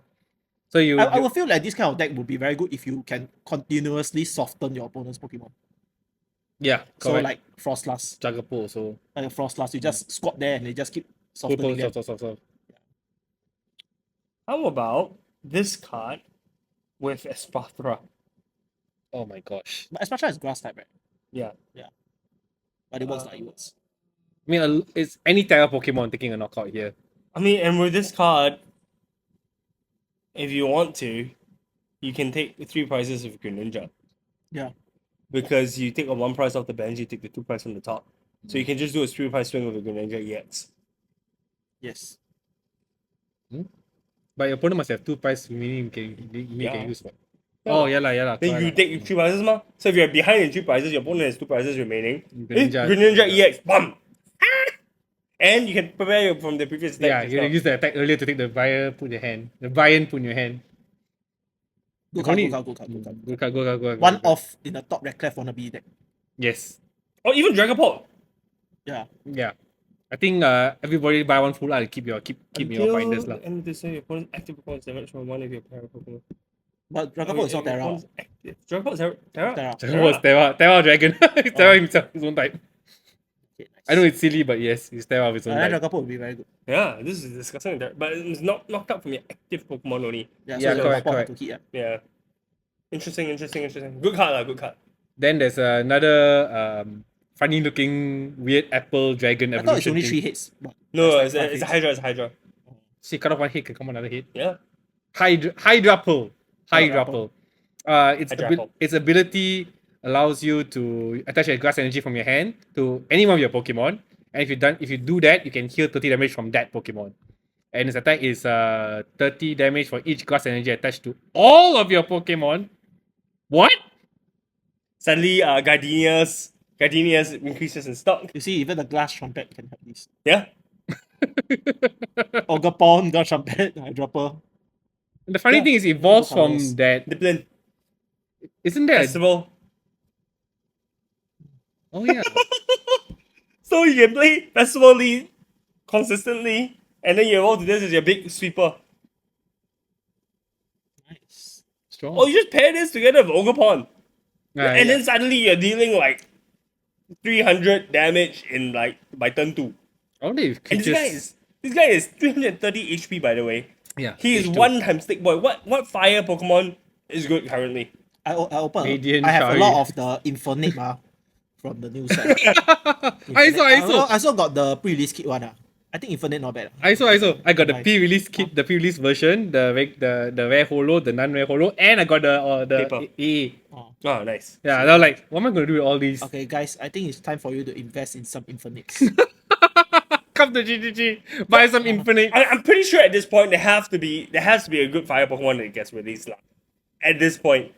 So I would feel like this kind of deck would be very good if you can continuously soften your opponent's Pokemon. yeah, So correct. like Frostlass. Juggerpo, so Like a Frostlass, you just squat there and they just keep softening them. so. How about this card with Espathra? Oh my gosh. But Espatra is grass type, right? Yeah. But it works like it works. I mean, it's any type of Pokemon taking a knockout here. I mean, and with this card, if you want to, you can take the 3 prizes of Greninja. Yeah. Because you take a 1 prize off the bench, you take the 2 prize from the top. So you can just do a 3 prize swing with a Greninja EX. Yes. But your opponent must have 2 prize remaining you can Yeah. use. What? Yeah. Oh, yeah lah. Then correct you lah. take 3 prizes, ma. So if you're behind in 3 prizes, your opponent has 2 prizes remaining. Greninja- Greninja EX, bam! And you can prepare from the previous deck. Yeah, as you well. use the attack earlier to take the Brian put in your hand. The Brian put in your hand. Good If card, only- good card, good card, good card. Good card, good card, good card. One good card. off in the top Redcliffe wannabe deck. Yes. Or even Dragapult. Yeah. Yeah. I think everybody buy one full art and keep your binders lah. And this your opponent's active Pokemon is damaged from one of your pair of Pokemon. But Dragapult is not Terra. Dragapult is Terra. Terra. Terra was Terra Dragon. Terra himself, his own type. Okay, nice. I know it's silly, but yes, he's Terra of his own Then type. Dragapult would be very good. Yeah, this is disgusting. But it's not knocked out from your active Pokemon only. Yeah, Yeah, so correct, the Dragapult correct. have to hit. Yeah. Interesting. Good card lah, good card. Then there's another funny looking weird apple dragon I thought it's evolution only thing. 3 hits. But No, that's it's a Hydra, it's a Hydra. So you cut off one hit, can come another hit. Yeah. Hydrapple. Hydrapple. Hydrapple. Its ability allows you to attach a grass energy from your hand to any one of your Pokemon. And if you do that, you can heal 30 damage from that Pokemon. And its attack is 30 damage for each grass energy attached to all of your Pokemon. What? Suddenly, Gardenia's increases in stock. you see, even the glass trumpet can have this. Yeah. Ogapon, glass trumpet, Hydrapple. And the funny Yeah. thing is, it evolves from Colours. that. Discipline. Isn't there? Festival. Oh yeah. So you can play Festival League consistently, and then you evolve to this as your big sweeper. Nice. Strong. Oh, you just pair this together with Ogapon. Ah, And yeah. then suddenly you're dealing like 300 damage in like by turn 2. I wonder if And creatures. this guy is 330 HP by the way. Yeah. He is H2. 1 time stick boy. What fire Pokemon is good currently? I open. Radiant I have Shari. a lot of the Infinite from the new set. I saw. I also got the pre-release kit one. I think Infinite not bad. I saw. I got the Nice. pre-release kit, the pre-release version, the rare holo, the non-rare holo, and I got the Paper. AA. Oh. Oh, nice. Yeah, they were like, what am I gonna do with all these? Okay, guys, I think it's time for you to invest in some Infinites. Come to GGG, buy some infinite. I'm pretty sure at this point there has to be a good fire Pokemon that gets released. Like, at this point.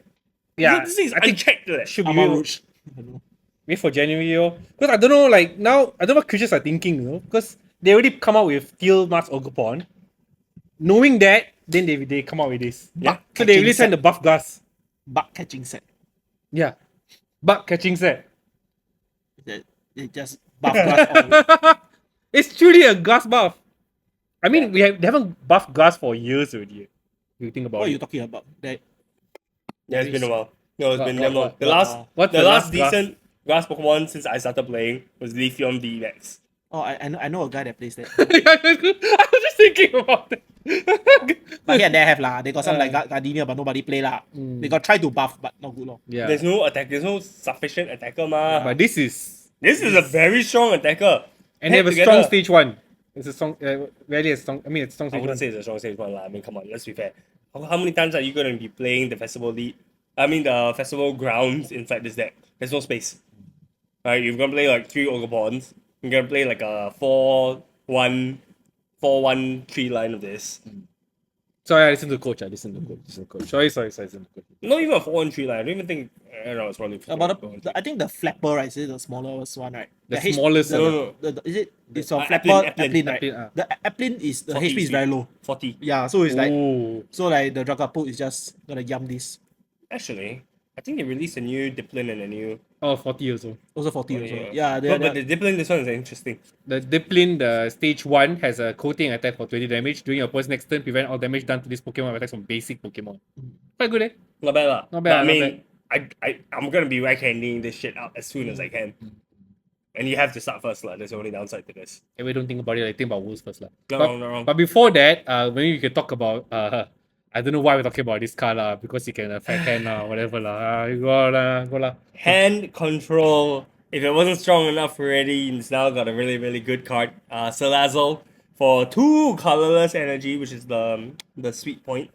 Yeah, This is I think unchecked. Like. should be Amarouge. I don't know. wait for January, because I don't know. Like now, I don't know what creatures are thinking, because they already come out with Teal Mask Ogapon. Knowing that, then they come out with this. Yeah. So they Catching really send set. the buff gas. Bug catching set. Yeah, bug catching set. They just buff glass all. It's truly a gas buff. I mean, they haven't buffed gas for years already. If you think about What are it. you talking about? That Yeah, it's been a while. No, it's What- been what- damn long. what- The what- last, what's the the last last grass? decent grass Pokemon since I started playing was Lithium VMAX. I know a guy that plays that. I was just thinking about it. But here and there have lah. They got some like Gardenia, but nobody play lah. They got try to buff, but not good lor. Yeah, There's no attack. There's no sufficient attacker, ma. but this is This is a very strong attacker. and they have a Paired strong together. stage one. It's a strong, rarely a strong. I mean, it's strong I stage one. wouldn't say it's a strong stage one, lah. I mean, come on, let's be fair. How many times are you going to be playing the festival league? I mean, the festival grounds inside this deck. There's no space. Right, you're gonna play like 3 Ogapons. You're gonna play like a 4-1-3 line of this. Sorry, I listen to the coach. Listen to the coach. Sorry, listen to the coach. Not even a 4-1-3 line. I don't even think. I don't know. It's probably. But I think the flapper, right? Is it the smallest one, right? The H- smallest the- one. Is it? It's a Applin, flapper. Applin. Applin, right? Applin, ah. The Applin is the 40 HP is speed. very low. 40. Yeah, so it's like Ooh. the Dragapult is just gonna yum this. Actually, I think they released a new Diplin and a new. Oh, 40 also. Also 40 also. Yeah. Yeah, But the Diplin, this one is interesting. The Diplin, the stage 1, has a coating attack for 20 damage. During your opponent's next turn, prevent all damage done to this Pokemon with attacks from basic Pokemon. Quite good, eh? Not bad, lah. Not bad, But I not mean, I'm gonna be right-handing this shit out as soon as I can. And you have to start first, lah. That's the only downside to this. If we don't think about it, like, think about wolves first. Not But, wrong. but before that, maybe we can talk about I don't know why we're talking about this card because you can affect hand whatever lah. You go lah. Hand control if it wasn't strong enough already, it's now got a really, really good card. Salazzle for 2 colorless energy, which is the sweet point.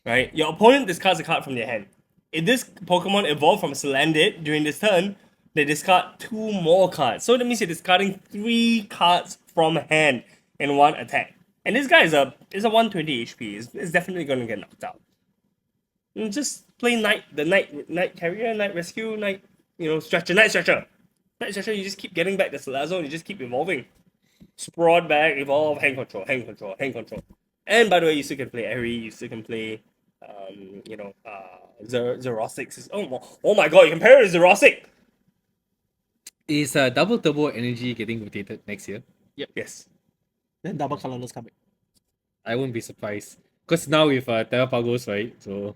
Right? Your opponent discards a card from their hand. If this Pokemon evolved from Salandit during this turn, they discard 2 more cards. So that means you're discarding 3 cards from hand in one attack. And this guy is a 120 HP. It's definitely gonna get knocked out. And just play night carrier, night rescue, night stretcher. Night stretcher, you just keep getting back the Salazzle and you just keep evolving. Sprawl back, evolve, hand control. And by the way, you still can play Airy, you still can play Xerosic. Oh my god, you can pair it with Xerosic! Is double turbo energy getting rotated next year? Yes. Then double colorless come back. I won't be surprised. Because now with Terrapagos, right? So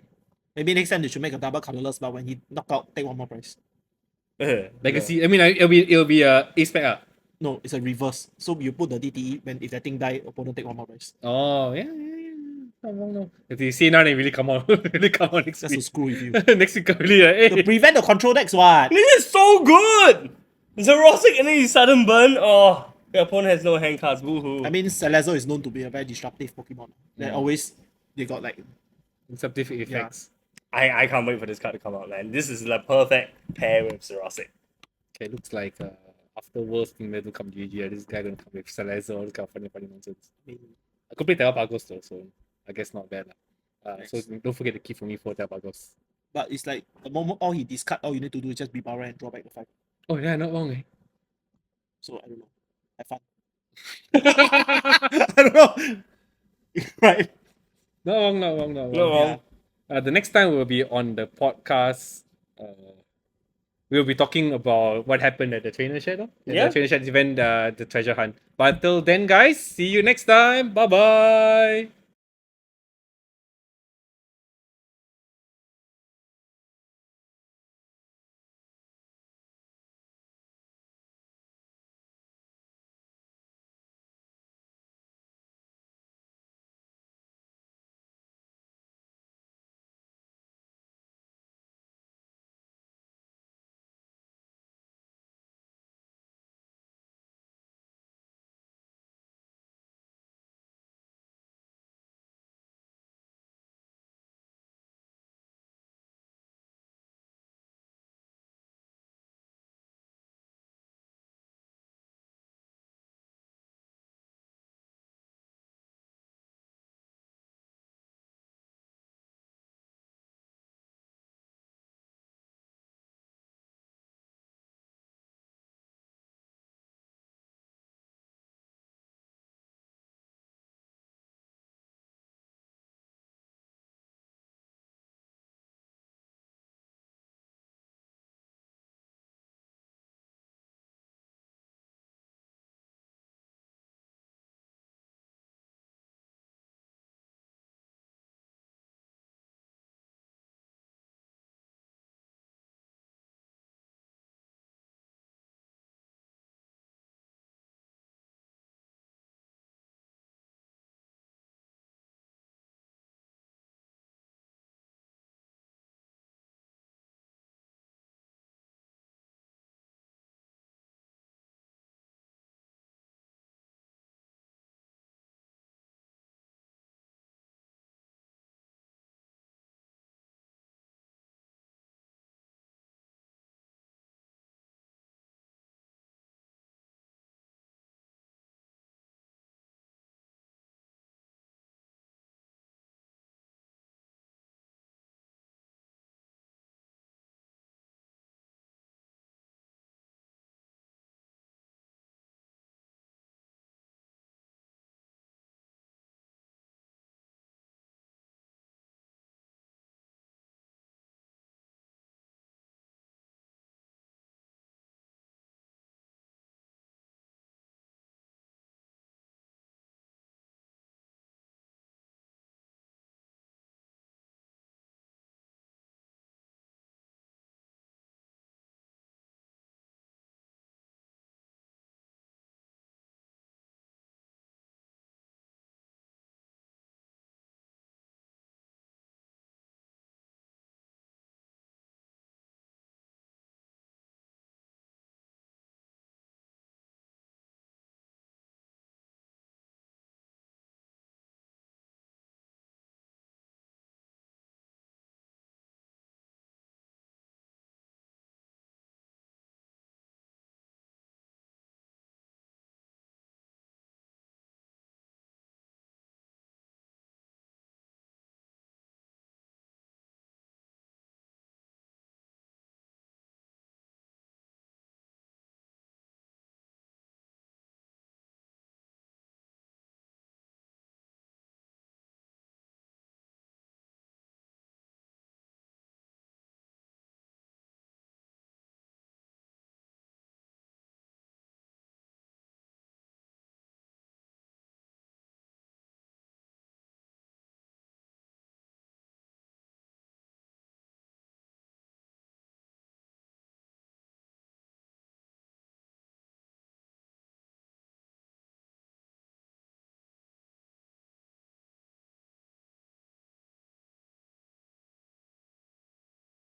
Maybe next time they should make a double colorless, but when he knock out, take 1 more price. Legacy, I mean, it'll be ace pack. No, it's a reverse. So you put the DTE, when if that thing die, opponent take 1 more price. Oh, yeah. No. If you see now, they really come out. Really come out next Just to week. screw with you. Next week, really, hey. To prevent the control decks, what? This is so good! Xerosic and then you sudden burn. Oh, your opponent has no hand cards. Woohoo. I mean, Salazzle is known to be a very disruptive Pokemon. They got like Disruptive effects. I can't wait for this card to come out, man. This is the perfect pair with Xerosic. Okay, looks like after Worlds thing to come GG, this guy gonna come with Salazar, all this kind of funny nonsense. I could play Terrapagos though, so I guess not bad. So don't forget to keep for me for Terrapagos. But it's like the moment all he discard, all you need to do is just be power and draw back the 5. Oh yeah, not wrong, eh? So I don't know. Have fun. I don't know. Right. Not wrong. Not wrong. The next time we'll be on the podcast. We'll be talking about what happened at the trainer shed. Yeah. The trainer shed event, the treasure hunt. But until then, guys, see you next time. Bye bye.